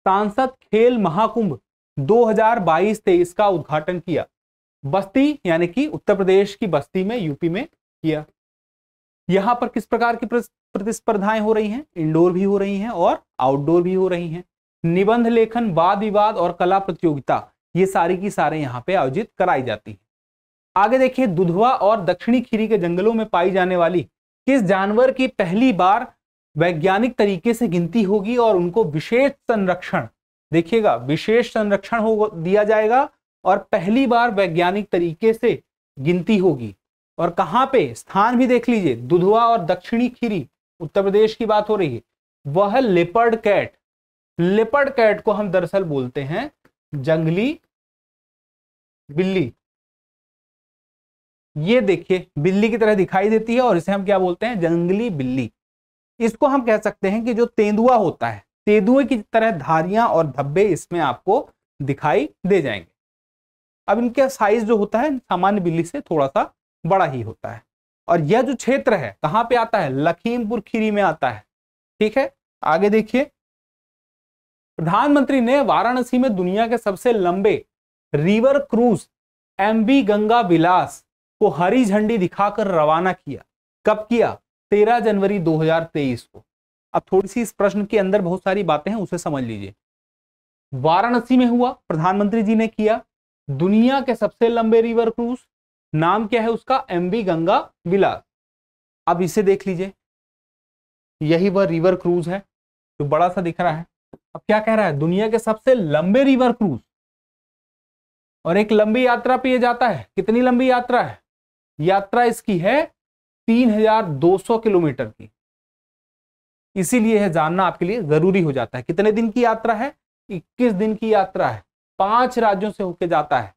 सांसद खेल महाकुंभ 2022-23 का उद्घाटन किया? बस्ती यानी कि उत्तर प्रदेश की बस्ती में, यूपी में किया। यहां पर किस प्रकार की प्रतिस्पर्धाएं हो रही हैं? इंडोर भी हो रही हैं और आउटडोर भी हो रही हैं। निबंध लेखन, वाद विवाद और कला प्रतियोगिता, ये सारी की सारे यहाँ पे आयोजित कराई जाती है। आगे देखिए। दुधवा और दक्षिणी खीरी के जंगलों में पाई जाने वाली किस जानवर की पहली बार वैज्ञानिक तरीके से गिनती होगी और उनको विशेष संरक्षण, देखिएगा विशेष संरक्षण हो दिया जाएगा और पहली बार वैज्ञानिक तरीके से गिनती होगी? और कहां पे? स्थान भी देख लीजिए। दुधवा और दक्षिणी खीरी, उत्तर प्रदेश की बात हो रही है। वह लेपर्ड कैट, लेपर्ड कैट को हम दरअसल बोलते हैं जंगली बिल्ली। ये देखिए बिल्ली की तरह दिखाई देती है और इसे हम क्या बोलते हैं? जंगली बिल्ली। इसको हम कह सकते हैं कि जो तेंदुआ होता है, तेंदुए की तरह धारियां और धब्बे इसमें आपको दिखाई दे जाएंगे। अब इनका साइज जो होता है सामान्य बिल्ली से थोड़ा सा बड़ा ही होता है। और यह जो क्षेत्र है कहां पे आता है? लखीमपुर खीरी में आता है। ठीक है, आगे देखिए। प्रधानमंत्री ने वाराणसी में दुनिया के सबसे लंबे रिवर क्रूज MV गंगा विलास को हरी झंडी दिखाकर रवाना किया? कब किया? 13 जनवरी 2023 को। अब थोड़ी सी इस प्रश्न के अंदर बहुत सारी बातें हैं, उसे समझ लीजिए। वाराणसी में हुआ, प्रधानमंत्री जी ने किया। दुनिया के सबसे लंबे रिवर क्रूज, नाम क्या है उसका? MV गंगा विलास। अब इसे देख लीजिए, यही वह रिवर क्रूज है जो बड़ा सा दिख रहा है। अब क्या कह रहा है? दुनिया के सबसे लंबे रिवर क्रूज, और एक लंबी यात्रा पे ये जाता है। कितनी लंबी यात्रा है? यात्रा इसकी है 3200 किलोमीटर की। इसीलिए यह जानना आपके लिए जरूरी हो जाता है। कितने दिन की यात्रा है? 21 दिन की यात्रा है। 5 राज्यों से होकर जाता है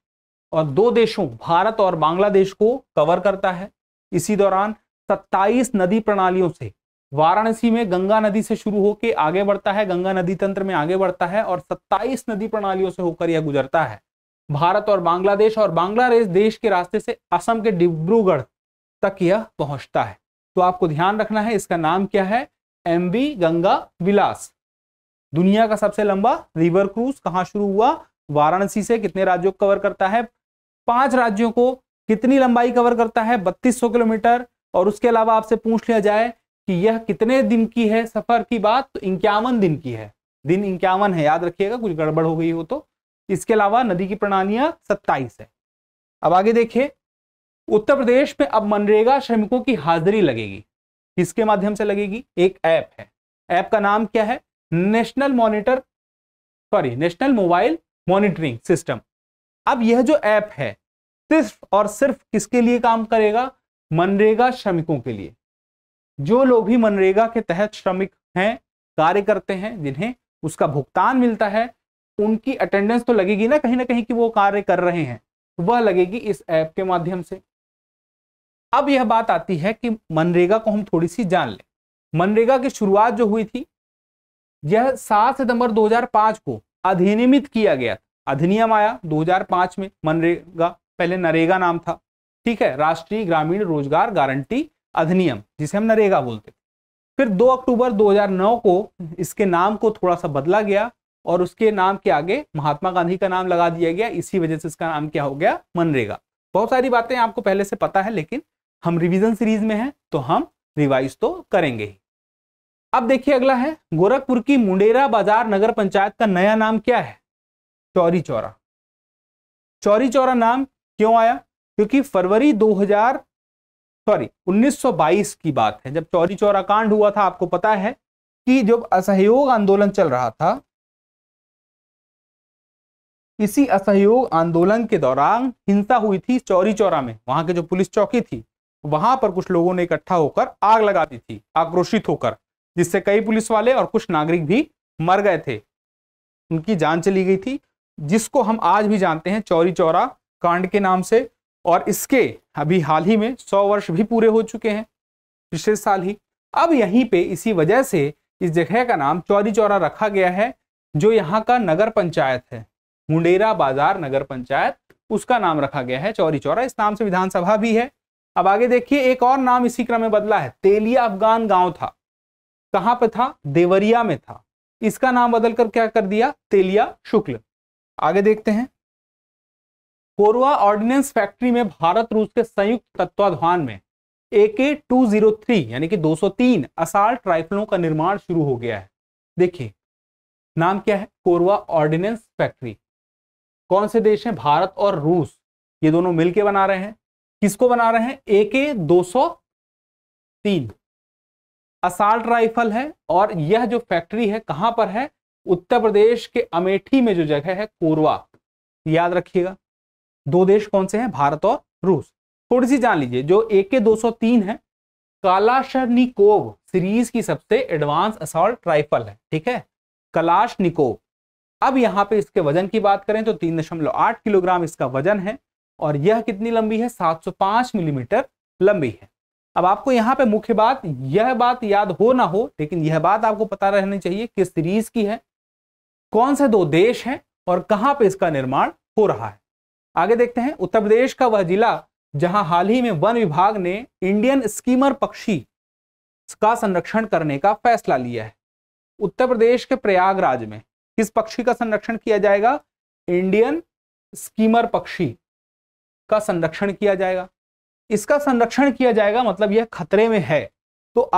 और 2 देशों भारत और बांग्लादेश को कवर करता है। इसी दौरान 27 नदी प्रणालियों से, वाराणसी में गंगा नदी से शुरू होकर आगे बढ़ता है, गंगा नदी तंत्र में आगे बढ़ता है और 27 नदी प्रणालियों से होकर यह गुजरता है भारत और बांग्लादेश, और बांग्लादेश देश के रास्ते से असम के डिब्रूगढ़ तक यह पहुंचता है। तो आपको ध्यान रखना है, इसका नाम क्या है? MV गंगा विलास। दुनिया का सबसे लंबा रिवर क्रूज कहां शुरू हुआ? वाराणसी से। कितने राज्यों को कवर करता है? 5 राज्यों को। कितनी लंबाई कवर करता है? 3200 किलोमीटर। और उसके अलावा आपसे पूछ लिया जाए कि यह कितने दिन की है सफर की बात, तो 51 दिन की है। दिन 51 है, याद रखिएगा, कुछ गड़बड़ हो गई हो तो। इसके अलावा नदी की प्रणालियां 27 है। अब आगे देखिए, उत्तर प्रदेश में अब मनरेगा श्रमिकों की हाजिरी लगेगी। किसके माध्यम से लगेगी? एक ऐप है। ऐप का नाम क्या है? National mobile monitoring system. अब यह जो ऐप है सिर्फ और सिर्फ किसके लिए काम करेगा? मनरेगा श्रमिकों के लिए। जो लोग भी मनरेगा के तहत श्रमिक हैं, कार्य करते हैं, जिन्हें उसका भुगतान मिलता है, उनकी अटेंडेंस तो लगेगी ना कहीं कि वो कार्य कर रहे हैं, वह लगेगी इस ऐप के माध्यम से। अब यह बात आती है कि मनरेगा को हम थोड़ी सी जान लें। मनरेगा की शुरुआत जो हुई थी, यह 7 सितंबर 2005 को अधिनियमित किया गया। अधिनियम आया 2005 में। मनरेगा पहले नरेगा नाम था, ठीक है, राष्ट्रीय ग्रामीण रोजगार गारंटी अधिनियम, जिसे हम नरेगा बोलते थे। फिर 2 अक्टूबर 2009 को इसके नाम को थोड़ा सा बदला गया और उसके नाम के आगे महात्मा गांधी का नाम लगा दिया गया। इसी वजह से इसका नाम क्या हो गया? मनरेगा। बहुत सारी बातें आपको पहले से पता है, लेकिन हम रिवीजन सीरीज में हैं तो हम रिवाइज तो करेंगे ही। अब देखिए अगला है, गोरखपुर की मुंडेरा बाजार नगर पंचायत का नया नाम क्या है? चौरी चौरा। चौरी चौरा नाम क्यों आया? क्योंकि फरवरी 1922 की बात है, जब चौरी चौरा कांड हुआ था। आपको पता है कि जब असहयोग आंदोलन चल रहा था, इसी असहयोग आंदोलन के दौरान हिंसा हुई थी चौरी चौरा में। वहां के जो पुलिस चौकी थी, वहां पर कुछ लोगों ने इकट्ठा होकर आग लगा दी थी, आक्रोशित होकर, जिससे कई पुलिस वाले और कुछ नागरिक भी मर गए थे, उनकी जान चली गई थी, जिसको हम आज भी जानते हैं चौरी चौरा कांड के नाम से। और इसके अभी हाल ही में 100 वर्ष भी पूरे हो चुके हैं, पिछले साल ही। अब यहीं पे इसी वजह से इस जगह का नाम चौरी चौरा रखा गया है। जो यहाँ का नगर पंचायत है, मुंडेरा बाजार नगर पंचायत, उसका नाम रखा गया है चौरी चौरा। इस नाम से विधानसभा भी है। अब आगे देखिए, एक और नाम इसी क्रम में बदला है। तेलिया अफगान गांव था, कहां पे था? देवरिया में था। इसका नाम बदलकर क्या कर दिया? तेलिया शुक्ल। आगे देखते हैं, कोरवा ऑर्डिनेंस फैक्ट्री में भारत रूस के संयुक्त तत्वाधान में AK-203 यानी कि 203 असाल्ट राइफलों का निर्माण शुरू हो गया है। देखिए नाम क्या है? Korwa ordnance factory. कौन से देश हैं? भारत और रूस, ये दोनों मिलकर बना रहे हैं। किसको बना रहे हैं? AK-203 असाल्ट राइफल है। और यह जो फैक्ट्री है कहां पर है? उत्तर प्रदेश के अमेठी में जो जगह है कोरवा, याद रखिएगा। 2 देश कौन से हैं? भारत और रूस। थोड़ी सी जान लीजिए, जो AK-203 है, कालाशनिकोव सीरीज की सबसे एडवांस असॉल्ट राइफल है, ठीक है, कलाशनिकोव। अब यहां पे इसके वजन की बात करें तो 3.8 किलोग्राम इसका वजन है और यह कितनी लंबी है? 705 मिलीमीटर लंबी है। अब आपको यहाँ पे मुख्य बात, यह बात याद हो ना हो, लेकिन यह बात आपको पता रहनी चाहिए किस सीरीज की है, कौन से 2 देश हैं और कहां पे इसका निर्माण हो रहा है। आगे देखते हैं, उत्तर प्रदेश का वह जिला जहां हाल ही में वन विभाग ने इंडियन स्कीमर पक्षी का संरक्षण करने का फैसला लिया है। उत्तर प्रदेश के प्रयागराज में किस पक्षी का संरक्षण किया जाएगा? इंडियन स्कीमर पक्षी। का संरक्षण किया जाएगा। इसका संरक्षण किया जाएगा मतलब यह खतरे में है, तो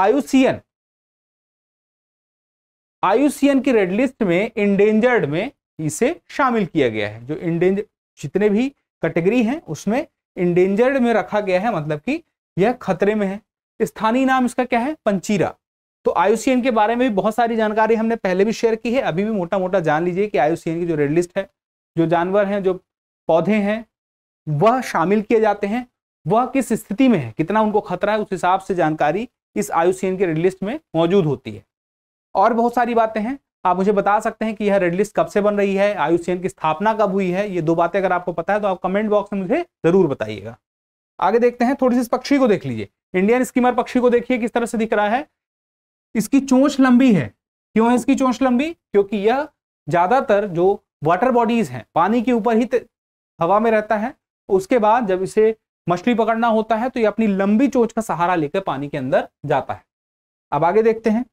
आईयूसीएन की रेड लिस्ट में इंडेंजर्ड में इसे शामिल किया गया है। जो इंडेंजर जितने भी कैटेगरी हैं उसमें इंडेंजर्ड में रखा गया है, मतलब कि यह खतरे में है। स्थानीय नाम इसका क्या है, पंचीरा। तो आईयूसीएन के बारे में भी बहुत सारी जानकारी हमने पहले भी शेयर की है, अभी भी मोटा मोटा जान लीजिए कि आईयूसीएन की जो रेड लिस्ट है, जो जानवर हैं, जो पौधे हैं, वह शामिल किए जाते हैं, वह किस स्थिति में है, कितना उनको खतरा है, उस हिसाब से जानकारी इस आईयूसीएन की रेड लिस्ट में मौजूद होती है। और बहुत सारी बातें हैं, आप मुझे बता सकते हैं कि यह रेड लिस्ट कब से बन रही है, आईयूसीएन की स्थापना कब हुई है। ये दो बातें अगर आपको पता है तो आप कमेंट बॉक्स में मुझे जरूर बताइएगा। आगे देखते हैं, थोड़ी सी इस पक्षी को देख लीजिए। इंडियन स्कीमर पक्षी को देखिए किस तरह से दिख रहा है। इसकी चोंच लंबी है। क्यों है इसकी चोंच लंबी? क्योंकि यह ज्यादातर जो वाटर बॉडीज हैं पानी के ऊपर ही हवा में रहता है, उसके बाद जब इसे मछली पकड़ना होता है तो ये अपनी लंबी चोंच का सहारा लेकर पानी के अंदर जाता है। अब आगे देखते हैं,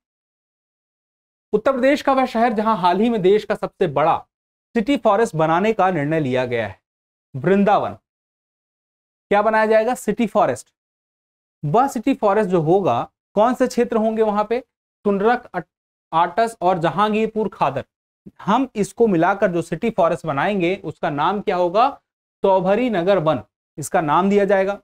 उत्तर प्रदेश का वह शहर जहां हाल ही में देश का सबसे बड़ा सिटी फॉरेस्ट बनाने का निर्णय लिया गया है, वृंदावन। क्या बनाया जाएगा? City forest. वह सिटी फॉरेस्ट जो होगा, कौन से क्षेत्र होंगे वहां पे? तुनरक, आटस और जहांगीरपुर खादर। हम इसको मिलाकर जो सिटी फॉरेस्ट बनाएंगे उसका नाम क्या होगा? चौभरी नगर वन, इसका नाम दिया जाएगा।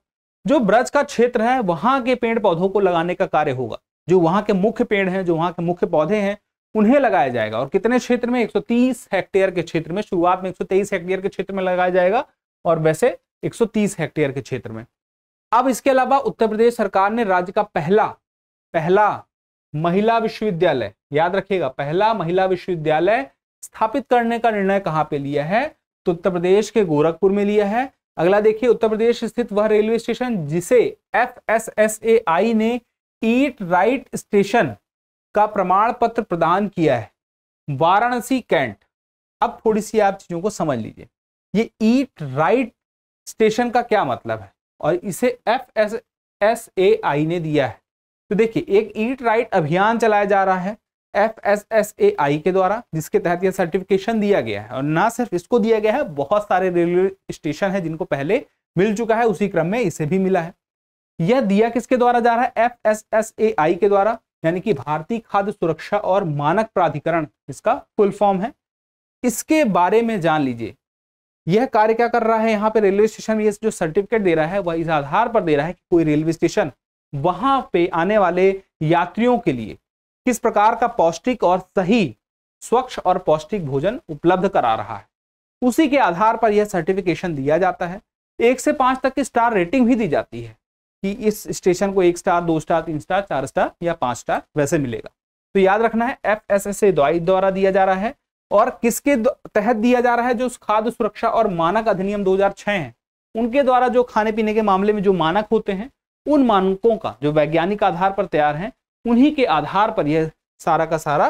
जो ब्रज का क्षेत्र है वहां के पेड़ पौधों को लगाने का कार्य होगा। जो वहां के मुख्य पेड़ हैं, जो वहां के मुख्य पौधे हैं, उन्हें लगाया जाएगा। और कितने क्षेत्र में? 130 हेक्टेयर के क्षेत्र में। शुरुआत में 123 हेक्टेयर के क्षेत्र में लगाया जाएगा और वैसे 130 हेक्टेयर के क्षेत्र में। अब इसके अलावा उत्तर प्रदेश सरकार ने राज्य का पहला महिला विश्वविद्यालय, याद रखिएगा, पहला महिला विश्वविद्यालय स्थापित करने का निर्णय कहां पे लिया है? तो उत्तर प्रदेश के गोरखपुर में लिया है। अगला देखिए, उत्तर प्रदेश स्थित वह रेलवे स्टेशन जिसे FSSAI ने ईट राइट स्टेशन का प्रमाण पत्र प्रदान किया है, वाराणसी कैंट। अब थोड़ी सी आप चीजों को समझ लीजिए, ये ईट राइट स्टेशन का क्या मतलब है और इसे FSSAI ने दिया है। तो देखिए, एक ईट राइट अभियान चलाया जा रहा है FSSAI के द्वारा, जिसके तहत यह सर्टिफिकेशन दिया गया है। और ना सिर्फ इसको दिया गया है, बहुत सारे रेलवे स्टेशन है जिनको पहले मिल चुका है, उसी क्रम में इसे भी मिला है। यह दिया किसके द्वारा जा रहा है? FSSAI के द्वारा, यानी कि भारतीय खाद्य सुरक्षा और मानक प्राधिकरण इसका फुल फॉर्म है। इसके बारे में जान लीजिए, यह कार्य क्या कर रहा है यहाँ पे रेलवे स्टेशन में। ये जो सर्टिफिकेट दे रहा है वह इस आधार पर दे रहा है कि कोई रेलवे स्टेशन वहां पे आने वाले यात्रियों के लिए किस प्रकार का पौष्टिक और सही, स्वच्छ और पौष्टिक भोजन उपलब्ध करा रहा है। उसी के आधार पर यह सर्टिफिकेशन दिया जाता है। 1 से 5 तक की स्टार रेटिंग भी दी जाती है कि इस स्टेशन को 1 स्टार, 2 स्टार, 3 स्टार, 4 स्टार या 5 स्टार वैसे मिलेगा। तो याद रखना है, FSSAI द्वारा दिया जा रहा है। और किसके तहत दिया जा रहा है? जो खाद्य सुरक्षा और मानक अधिनियम 2006 है, उनके द्वारा जो खाने पीने के मामले में जो मानक होते हैं, उन मानकों का जो वैज्ञानिक आधार पर तैयार हैं, उन्हीं के आधार पर यह सारा का सारा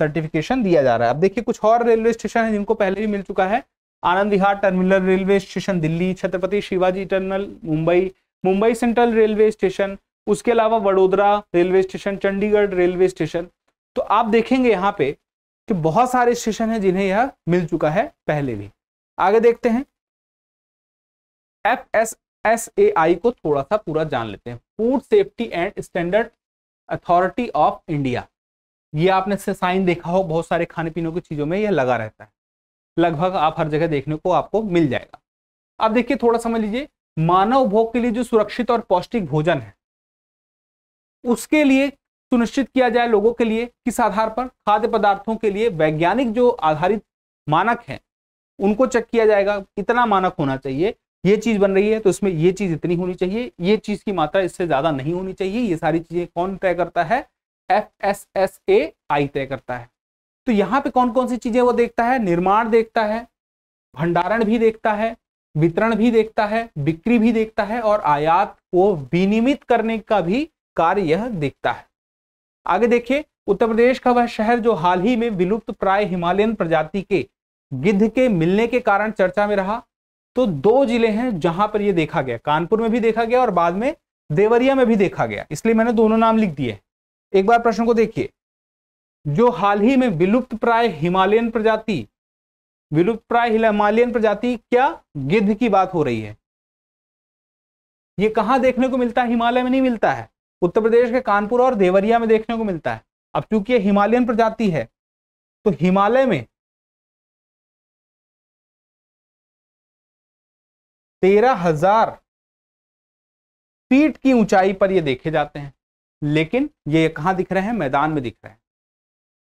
सर्टिफिकेशन दिया जा रहा है। अब देखिए, कुछ और रेलवे स्टेशन है जिनको पहले भी मिल चुका है। Anand Vihar terminal railway station Delhi, Chhatrapati Shivaji terminal Mumbai, Mumbai central railway station, उसके अलावा Vadodara railway station, Chandigarh railway station. तो आप देखेंगे यहाँ पे कि बहुत सारे स्टेशन हैं जिन्हें यह मिल चुका है पहले भी। आगे देखते हैं, FSSAI को थोड़ा सा पूरा जान लेते हैं। Food safety and standard authority of India. ये आपने से साइन देखा हो, बहुत सारे खाने पीने की चीजों में यह लगा रहता है, लगभग आप हर जगह देखने को आपको मिल जाएगा। अब देखिए, थोड़ा समझ लीजिए, मानव उपभोग के लिए जो सुरक्षित और पौष्टिक भोजन है उसके लिए सुनिश्चित किया जाए लोगों के लिए किस आधार पर? खाद्य पदार्थों के लिए वैज्ञानिक जो आधारित मानक हैं उनको चेक किया जाएगा। इतना मानक होना चाहिए, ये चीज बन रही है तो इसमें ये चीज इतनी होनी चाहिए, ये चीज की मात्रा इससे ज्यादा नहीं होनी चाहिए। ये सारी चीजें कौन तय करता है? FSSAI तय करता है। तो यहाँ पे कौन कौन सी चीजें वो देखता है? निर्माण देखता है, भंडारण भी देखता है, वितरण भी देखता है, बिक्री भी देखता है और आयात को विनियमित करने का भी कार्य यह देखता है। आगे देखिए, उत्तर प्रदेश का वह शहर जो हाल ही में विलुप्त प्राय हिमालयन प्रजाति के गिद्ध के मिलने के कारण चर्चा में रहा। तो 2 जिले हैं जहां पर यह देखा गया, कानपुर में भी देखा गया और बाद में देवरिया में भी देखा गया, इसलिए मैंने दोनों नाम लिख दिए। एक बार प्रश्न को देखिए, जो हाल ही में विलुप्त प्राय हिमालयन प्रजाति विलुप्तप्राय हिमालयन प्रजाति, क्या गिद्ध की बात हो रही है। ये कहां देखने को मिलता है? हिमालय में नहीं मिलता है, उत्तर प्रदेश के कानपुर और देवरिया में देखने को मिलता है। अब चूंकि ये हिमालयन प्रजाति है तो हिमालय में 13,000 फीट की ऊंचाई पर ये देखे जाते हैं, लेकिन ये कहां दिख रहे हैं? मैदान में दिख रहे हैं।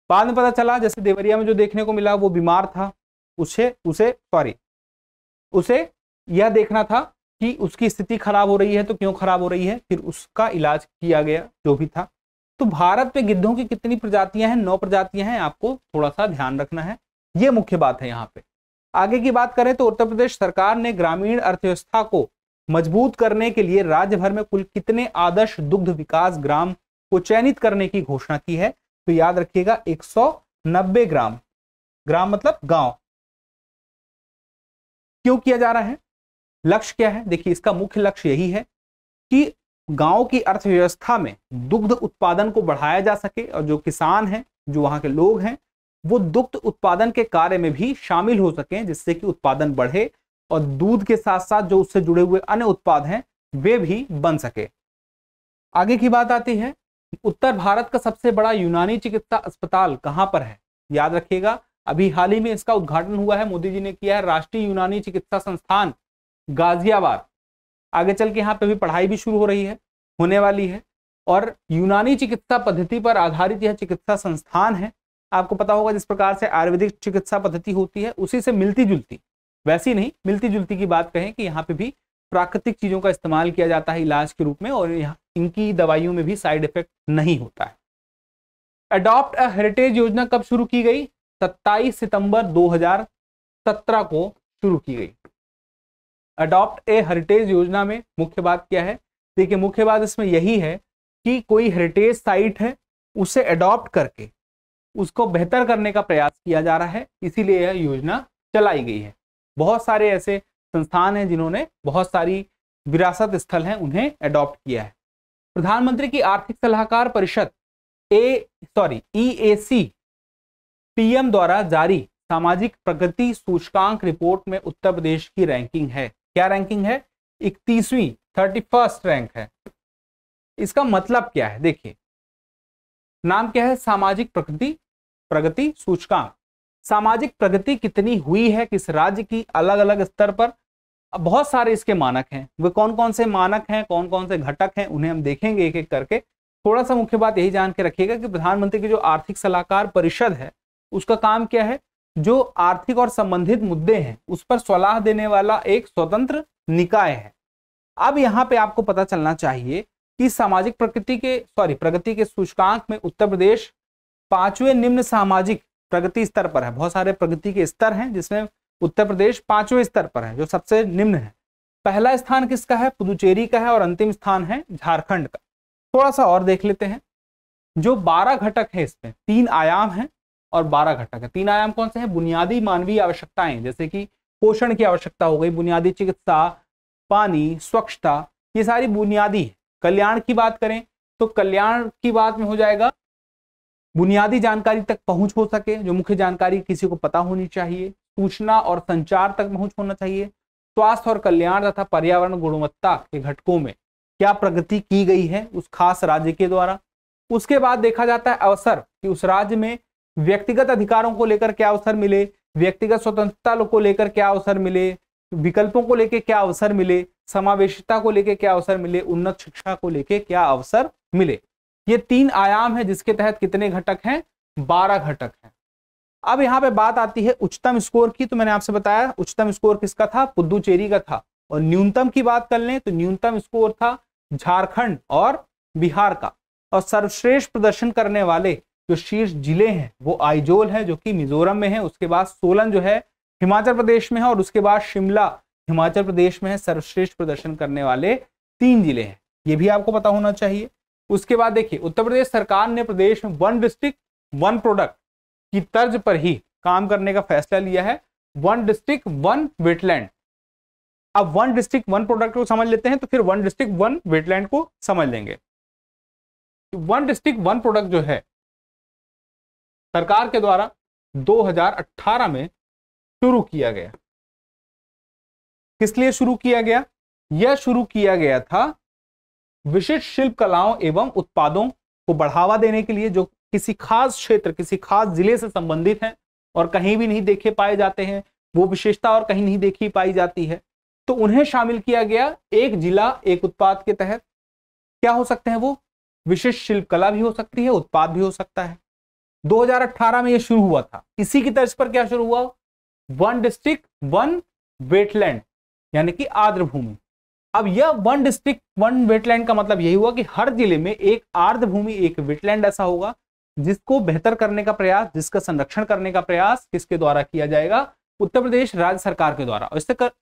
बाद में पता चला जैसे देवरिया में जो देखने को मिला वो बीमार था, उसे यह देखना था कि उसकी स्थिति खराब हो रही है तो क्यों खराब हो रही है, फिर उसका इलाज किया गया जो भी था। तो भारत में गिद्धों की कितनी प्रजातियां हैं? 9 प्रजातियां हैं, आपको थोड़ा सा ध्यान रखना है, ये मुख्य बात है यहाँ पे। आगे की बात करें तो उत्तर प्रदेश सरकार ने ग्रामीण अर्थव्यवस्था को मजबूत करने के लिए राज्य भर में कुल कितने आदर्श दुग्ध विकास ग्राम को चयनित करने की घोषणा की है? तो याद रखिएगा 190 ग्राम, ग्राम मतलब गांव। क्यों किया जा रहा है? लक्ष्य क्या है? देखिए, इसका मुख्य लक्ष्य यही है कि गांव की अर्थव्यवस्था में दुग्ध उत्पादन को बढ़ाया जा सके और जो किसान हैं, जो वहां के लोग हैं, वो दुग्ध उत्पादन के कार्य में भी शामिल हो सकें, जिससे कि उत्पादन बढ़े और दूध के साथ साथ जो उससे जुड़े हुए अन्य उत्पाद हैं वे भी बन सके। आगे की बात आती है, उत्तर भारत का सबसे बड़ा यूनानी चिकित्सा अस्पताल कहां पर है? याद रखिएगा, अभी हाल ही में इसका उद्घाटन हुआ है, मोदी जी ने किया है, राष्ट्रीय यूनानी चिकित्सा संस्थान गाजियाबाद। आगे चल के यहाँ पे भी पढ़ाई भी शुरू हो रही है, होने वाली है, और यूनानी चिकित्सा पद्धति पर आधारित यह चिकित्सा संस्थान है। आपको पता होगा जिस प्रकार से आयुर्वेदिक चिकित्सा पद्धति होती है उसी से मिलती जुलती, वैसी नहीं, मिलती जुलती की बात कहें कि यहाँ पे भी प्राकृतिक चीजों का इस्तेमाल किया जाता है इलाज के रूप में, और यहाँ इनकी दवाइयों में भी साइड इफेक्ट नहीं होता है। अडॉप्ट अ हेरिटेज योजना कब शुरू की गई? 27 सितंबर 2017 को शुरू की गई। अडॉप्ट ए हेरिटेज योजना में मुख्य बात क्या है? देखिए, मुख्य बात इसमें यही है कि कोई हेरिटेज साइट है उसे अडॉप्ट करके उसको बेहतर करने का प्रयास किया जा रहा है, इसीलिए यह योजना चलाई गई है। बहुत सारे ऐसे संस्थान हैं जिन्होंने बहुत सारी विरासत स्थल हैं उन्हें अडॉप्ट किया है। प्रधानमंत्री की आर्थिक सलाहकार परिषद EAC PM द्वारा जारी सामाजिक प्रगति सूचकांक रिपोर्ट में उत्तर प्रदेश की रैंकिंग है। क्या रैंकिंग है? 31वीं 31st रैंक है। इसका मतलब क्या है? देखिए, नाम क्या है? सामाजिक प्रगति सूचकांक। सामाजिक प्रगति कितनी हुई है किस राज्य की, अलग अलग स्तर पर। अब बहुत सारे इसके मानक हैं, वे कौन कौन से मानक हैं, कौन कौन से घटक हैं, उन्हें हम देखेंगे एक एक करके। थोड़ा सा मुख्य बात यही जान के रखिएगा कि प्रधानमंत्री की जो आर्थिक सलाहकार परिषद है उसका काम क्या है? जो आर्थिक और संबंधित मुद्दे हैं उस पर सलाह देने वाला एक स्वतंत्र निकाय है। अब यहाँ पे आपको पता चलना चाहिए कि सामाजिक प्रगति के सूचकांक में उत्तर प्रदेश 5वें निम्न सामाजिक प्रगति स्तर पर है। बहुत सारे प्रगति के स्तर हैं जिसमें उत्तर प्रदेश 5वें स्तर पर है, जो सबसे निम्न है। पहला स्थान किसका है? पुदुचेरी का है, और अंतिम स्थान है झारखंड का। थोड़ा सा और देख लेते हैं। जो 12 घटक है इसमें 3 आयाम हैं और 12 घटक है। 3 आयाम कौन से हैं? बुनियादी मानवीय आवश्यकताएं, जैसे कि पोषण की आवश्यकता हो गई, बुनियादी चिकित्सा, पानी, स्वच्छता, ये सारी बुनियादी है। कल्याण की बात करें तो कल्याण की बात में हो जाएगा बुनियादी जानकारी तक पहुंच हो सके, जो मुख्य जानकारी किसी को पता होनी चाहिए। सूचना और संचार तक पहुंच होना चाहिए। स्वास्थ्य और कल्याण तथा पर्यावरण गुणवत्ता के घटकों में क्या प्रगति की गई है उस खास राज्य के द्वारा। उसके बाद देखा जाता है अवसर, कि उस राज्य में व्यक्तिगत अधिकारों को लेकर क्या अवसर मिले, व्यक्तिगत स्वतंत्रता को लेकर क्या अवसर मिले, विकल्पों को लेकर क्या अवसर मिले, समावेशिता को लेकर क्या अवसर मिले, उन्नत शिक्षा को लेकर क्या अवसर मिले। ये 3 आयाम है जिसके तहत कितने घटक हैं? 12 घटक हैं। अब यहाँ पे बात आती है उच्चतम स्कोर की। तो मैंने आपसे बताया उच्चतम स्कोर किसका था? पुदुचेरी का था। और न्यूनतम की बात कर लें तो न्यूनतम स्कोर था झारखंड और बिहार का। और सर्वश्रेष्ठ प्रदर्शन करने वाले जो शीर्ष जिले हैं वो आइजोल है जो कि मिजोरम में है, उसके बाद सोलन जो है हिमाचल प्रदेश में है, और उसके बाद शिमला हिमाचल प्रदेश में है। सर्वश्रेष्ठ प्रदर्शन करने वाले 3 जिले हैं, ये भी आपको पता होना चाहिए। उसके बाद देखिए, उत्तर प्रदेश सरकार ने प्रदेश में 1 डिस्ट्रिक्ट 1 प्रोडक्ट की तर्ज पर ही काम करने का फैसला लिया है। 1 डिस्ट्रिक्ट 1 वेटलैंड। अब 1 डिस्ट्रिक्ट 1 प्रोडक्ट को समझ लेते हैं तो फिर 1 डिस्ट्रिक्ट 1 वेटलैंड को समझ लेंगे। 1 डिस्ट्रिक्ट 1 प्रोडक्ट जो है सरकार के द्वारा 2018 में शुरू किया गया। किस लिए शुरू किया गया? यह शुरू किया गया था विशिष्ट शिल्प कलाओं एवं उत्पादों को बढ़ावा देने के लिए, जो किसी खास क्षेत्र, किसी खास जिले से संबंधित हैं और कहीं भी नहीं देखे पाए जाते हैं, वो विशेषता और कहीं नहीं देखी पाई जाती है, तो उन्हें शामिल किया गया एक जिला एक उत्पाद के तहत। क्या हो सकते हैं वो? विशिष्ट शिल्प कला भी हो सकती है, उत्पाद भी हो सकता है। 2018 में यह शुरू हुआ था। इसी की तर्ज पर क्या शुरू हुआ? वन डिस्ट्रिक्ट वन वेटलैंड, यानी कि आर्द्र भूमि। अब यह वन डिस्ट्रिक्ट वन वेटलैंड का मतलब यही हुआ कि हर जिले में एक आर्द्र भूमि, एक वेटलैंड ऐसा होगा जिसको बेहतर करने का प्रयास, जिसका संरक्षण करने का प्रयास किसके द्वारा किया जाएगा? उत्तर प्रदेश राज्य सरकार के द्वारा।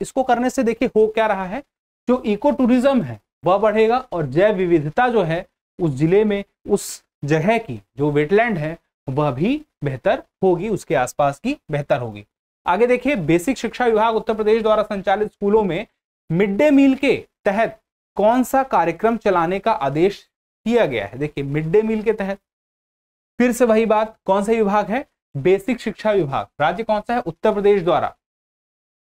इसको करने से देखिए हो क्या रहा है, जो इको टूरिज्म है वह बढ़ेगा और जैव विविधता जो है उस जिले में, उस जगह की जो वेटलैंड है वह भी बेहतर होगी, उसके आसपास की बेहतर होगी। आगे देखिए, बेसिक शिक्षा विभाग उत्तर प्रदेश द्वारा संचालित स्कूलों में मिड डे मील के तहत कौन सा कार्यक्रम चलाने का आदेश दिया गया है? देखिए, मिड डे मील के तहत फिर से वही बात, कौन सा विभाग है? बेसिक शिक्षा विभाग। राज्य कौन सा है? उत्तर प्रदेश द्वारा।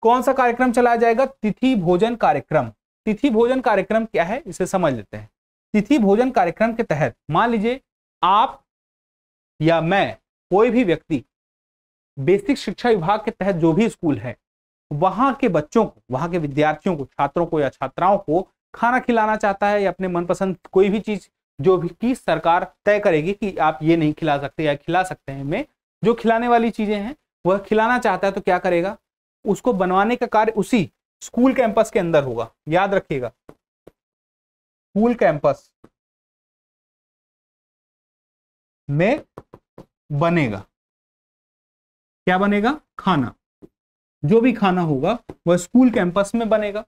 कौन सा कार्यक्रम चलाया जाएगा? तिथि भोजन कार्यक्रम। तिथि भोजन कार्यक्रम क्या है, इसे समझ लेते हैं। तिथि भोजन कार्यक्रम के तहत मान लीजिए आप या मैं, कोई भी व्यक्ति बेसिक शिक्षा विभाग के तहत जो भी स्कूल है वहां के बच्चों को, वहां के विद्यार्थियों को, छात्रों को या छात्राओं को खाना खिलाना चाहता है, या अपने मनपसंद कोई भी चीज जो भी की सरकार तय करेगी कि आप ये नहीं खिला सकते या खिला सकते हैं, में जो खिलाने वाली चीजें हैं वह खिलाना चाहता है, तो क्या करेगा? उसको बनवाने का कार्य उसी स्कूल कैंपस के अंदर होगा। याद रखिएगा, स्कूल कैंपस में बनेगा। क्या बनेगा? खाना। जो भी खाना होगा वह स्कूल कैंपस में बनेगा।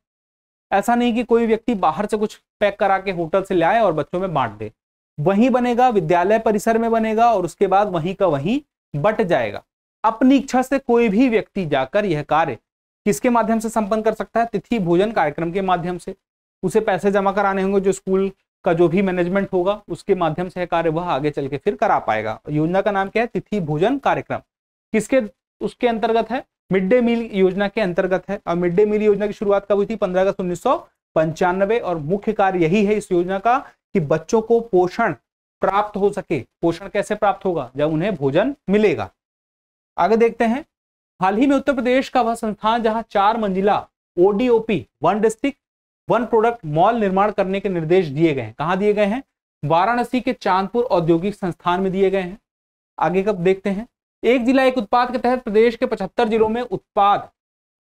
ऐसा नहीं कि कोई व्यक्ति बाहर से कुछ पैक करा के होटल से लाए और बच्चों में बांट दे। वहीं बनेगा, विद्यालय परिसर में बनेगा और उसके बाद वहीं का वहीं बट जाएगा। अपनी इच्छा से कोई भी व्यक्ति जाकर यह कार्य किसके माध्यम से संपन्न कर सकता है? तिथि भोजन कार्यक्रम के माध्यम से। उसे पैसे जमा कराने होंगे, जो स्कूल का जो भी मैनेजमेंट होगा उसके माध्यम से कार्य वह आगे चल के फिर करा पाएगा। योजना का नाम क्या है? तिथि भोजन कार्यक्रम। किसके उसके अंतर्गत है? मिड डे मील योजना के अंतर्गत है। और मिड डे मील योजना की शुरुआत कब हुई थी? 15 अगस्त 1995। और मुख्य कार्य यही है इस योजना का कि बच्चों को पोषण प्राप्त हो सके। पोषण कैसे प्राप्त होगा? जब उन्हें भोजन मिलेगा। आगे देखते हैं, हाल ही में उत्तर प्रदेश का वह संस्थान जहां 4 मंजिला ODOP one district one product mall निर्माण करने के निर्देश दिए गए हैं। कहां दिए गए हैं? वाराणसी के चांदपुर औद्योगिक संस्थान में दिए गए हैं। आगे कब देखते हैं, एक जिला एक उत्पाद के तहत प्रदेश के 75 जिलों में उत्पाद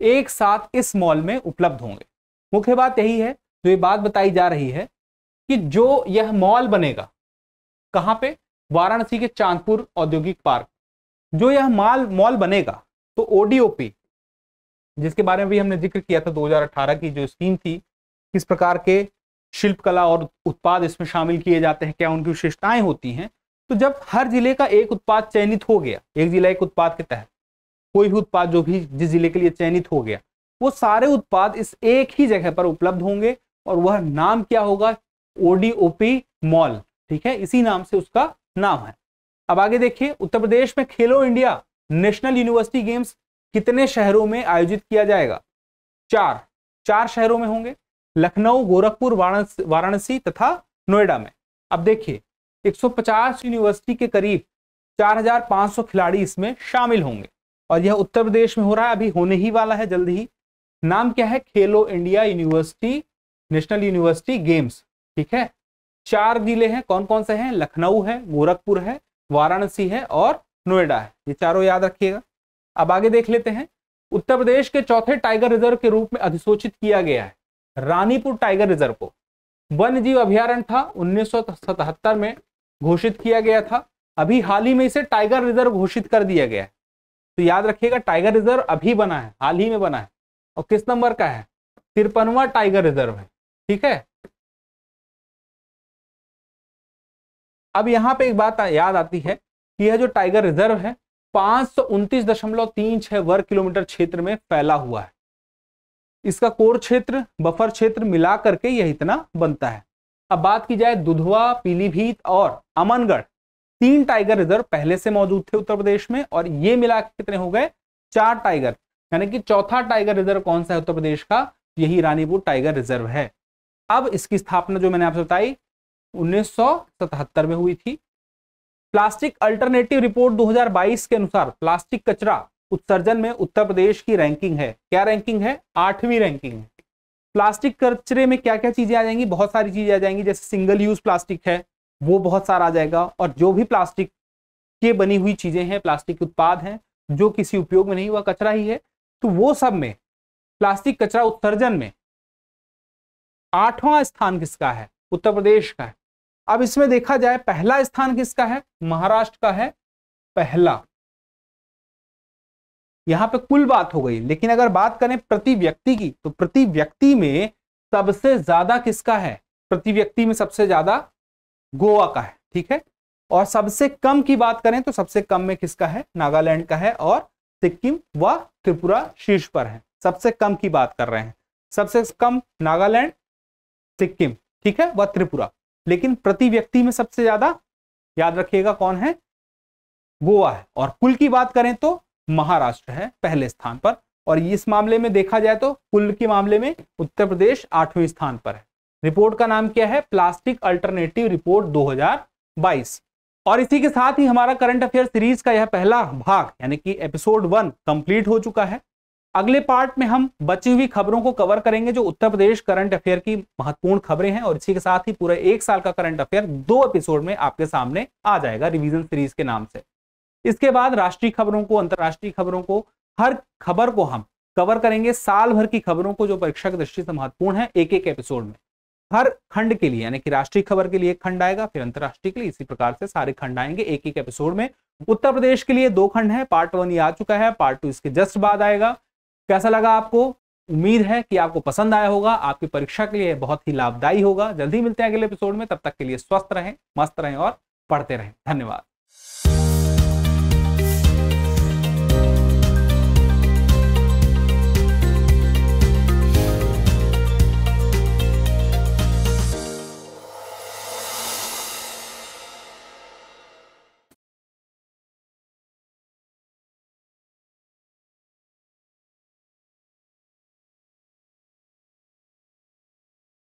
एक साथ इस मॉल में उपलब्ध होंगे। मुख्य बात यही है, जो ये बात बताई जा रही है कि जो यह मॉल बनेगा कहां पे? वाराणसी के चांदपुर औद्योगिक पार्क। जो यह मॉल बनेगा तो ODOP, जिसके बारे में भी हमने जिक्र किया था, 2018 की जो स्कीम थी, किस प्रकार के शिल्प कला और उत्पाद इसमें शामिल किए जाते हैं, क्या उनकी विशेषताएं होती हैं। तो जब हर जिले का एक उत्पाद चयनित हो गया, एक जिला एक उत्पाद के तहत कोई भी उत्पाद जो भी जिस जिले के लिए चयनित हो गया, वो सारे उत्पाद इस एक ही जगह पर उपलब्ध होंगे और वह नाम क्या होगा? ODOP mall. ठीक है, इसी नाम से उसका नाम है। अब आगे देखिए, उत्तर प्रदेश में खेलो इंडिया नेशनल यूनिवर्सिटी गेम्स कितने शहरों में आयोजित किया जाएगा? 4 शहरों में होंगे, लखनऊ, गोरखपुर, वाराणसी तथा नोएडा में। अब देखिए, 150 यूनिवर्सिटी के करीब 4500 खिलाड़ी इसमें शामिल होंगे और यह उत्तर प्रदेश में हो रहा है, अभी होने ही वाला है जल्द ही। नाम क्या है? खेलो India university national university games. ठीक है, 4 जिले हैं। कौन कौन से हैं? लखनऊ है, गोरखपुर है, वाराणसी है और नोएडा है। ये चारों याद रखिएगा। अब आगे देख लेते हैं, उत्तर प्रदेश के चौथे टाइगर रिजर्व के रूप में अधिसूचित किया गया है रानीपुर टाइगर रिजर्व को। वन्य जीव अभ्यारण्य था, 1977 में घोषित किया गया था। अभी हाल ही में इसे टाइगर रिजर्व घोषित कर दिया गया है। तो याद रखिएगा, टाइगर रिजर्व अभी बना है, हाल ही में बना है। और किस नंबर का है? 53वां टाइगर रिजर्व है। ठीक है, अब यहां पे एक बात याद आती है कि यह जो टाइगर रिजर्व है 529.36 वर्ग किलोमीटर क्षेत्र में फैला हुआ है। इसका कोर क्षेत्र, बफर क्षेत्र मिला करके यह इतना बनता है। अब बात की जाए, दुधवा, पीलीभीत और अमनगढ़ 3 टाइगर रिजर्व पहले से मौजूद थे उत्तर प्रदेश में और ये मिला के कितने हो गए? 4 टाइगर। यानी कि चौथा टाइगर रिजर्व कौन सा है उत्तर प्रदेश का, यही रानीपुर टाइगर रिजर्व है। अब इसकी स्थापना जो मैंने आपसे बताई 1977 में हुई थी। प्लास्टिक अल्टरनेटिव रिपोर्ट 2022 के अनुसार प्लास्टिक कचरा उत्सर्जन में उत्तर प्रदेश की रैंकिंग है। क्या रैंकिंग है? 8वीं रैंकिंग है। प्लास्टिक कचरे में क्या क्या चीजें आ जाएंगी? बहुत सारी चीजें आ जाएंगी, जैसे सिंगल यूज प्लास्टिक है वो बहुत सारा आ जाएगा, और जो भी प्लास्टिक के बनी हुई चीजें हैं, प्लास्टिक के उत्पाद हैं जो किसी उपयोग में नहीं हुआ, कचरा ही है, तो वो सब में प्लास्टिक कचरा उत्सर्जन में 8वां स्थान किसका है? उत्तर प्रदेश का है। अब इसमें देखा जाए पहला स्थान किसका है? महाराष्ट्र का है पहला। यहां पे कुल बात हो गई, लेकिन अगर बात करें प्रति व्यक्ति की, तो प्रति व्यक्ति में सबसे ज्यादा किसका है? प्रति व्यक्ति में सबसे ज्यादा गोवा का है, ठीक है। और सबसे कम की बात करें तो सबसे कम में किसका है? नागालैंड का है, और सिक्किम व त्रिपुरा शीर्ष पर है। सबसे कम की बात कर रहे हैं, सबसे कम नागालैंड, सिक्किम, ठीक है, व त्रिपुरा। लेकिन प्रति व्यक्ति में सबसे ज्यादा याद रखिएगा कौन है? गोवा है। और कुल की बात करें तो महाराष्ट्र है पहले स्थान पर। और इस मामले में देखा जाए तो कुल के मामले में उत्तर प्रदेश 8वें स्थान पर है। रिपोर्ट का नाम क्या है? Plastic alternative report 2022। और इसी के साथ ही हमारा करंट अफेयर सीरीज का यह पहला भाग यानी कि एपिसोड 1 कंप्लीट हो चुका है। अगले पार्ट में हम बची हुई खबरों को कवर करेंगे जो उत्तर प्रदेश करंट अफेयर की महत्वपूर्ण खबरें हैं, और इसी के साथ ही पूरे 1 साल का करंट अफेयर 2 एपिसोड में आपके सामने आ जाएगा रिवीजन सीरीज के नाम से। इसके बाद राष्ट्रीय खबरों को, अंतर्राष्ट्रीय खबरों को, हर खबर को हम कवर करेंगे, साल भर की खबरों को जो परीक्षा की दृष्टि से महत्वपूर्ण है, एक एक एपिसोड में। हर खंड के लिए यानी कि राष्ट्रीय खबर के लिए एक खंड आएगा, फिर अंतर्राष्ट्रीय के लिए इसी प्रकार से सारे खंड आएंगे एक एक एपिसोड में। उत्तर प्रदेश के लिए 2 खंड है, पार्ट 1 ये आ चुका है, पार्ट 2 इसके जस्ट बाद आएगा। कैसा लगा आपको? उम्मीद है कि आपको पसंद आया होगा, आपकी परीक्षा के लिए बहुत ही लाभदायी होगा। जल्दी मिलते हैं अगले एपिसोड में, तब तक के लिए स्वस्थ रहें, मस्त रहें और पढ़ते रहें। धन्यवाद।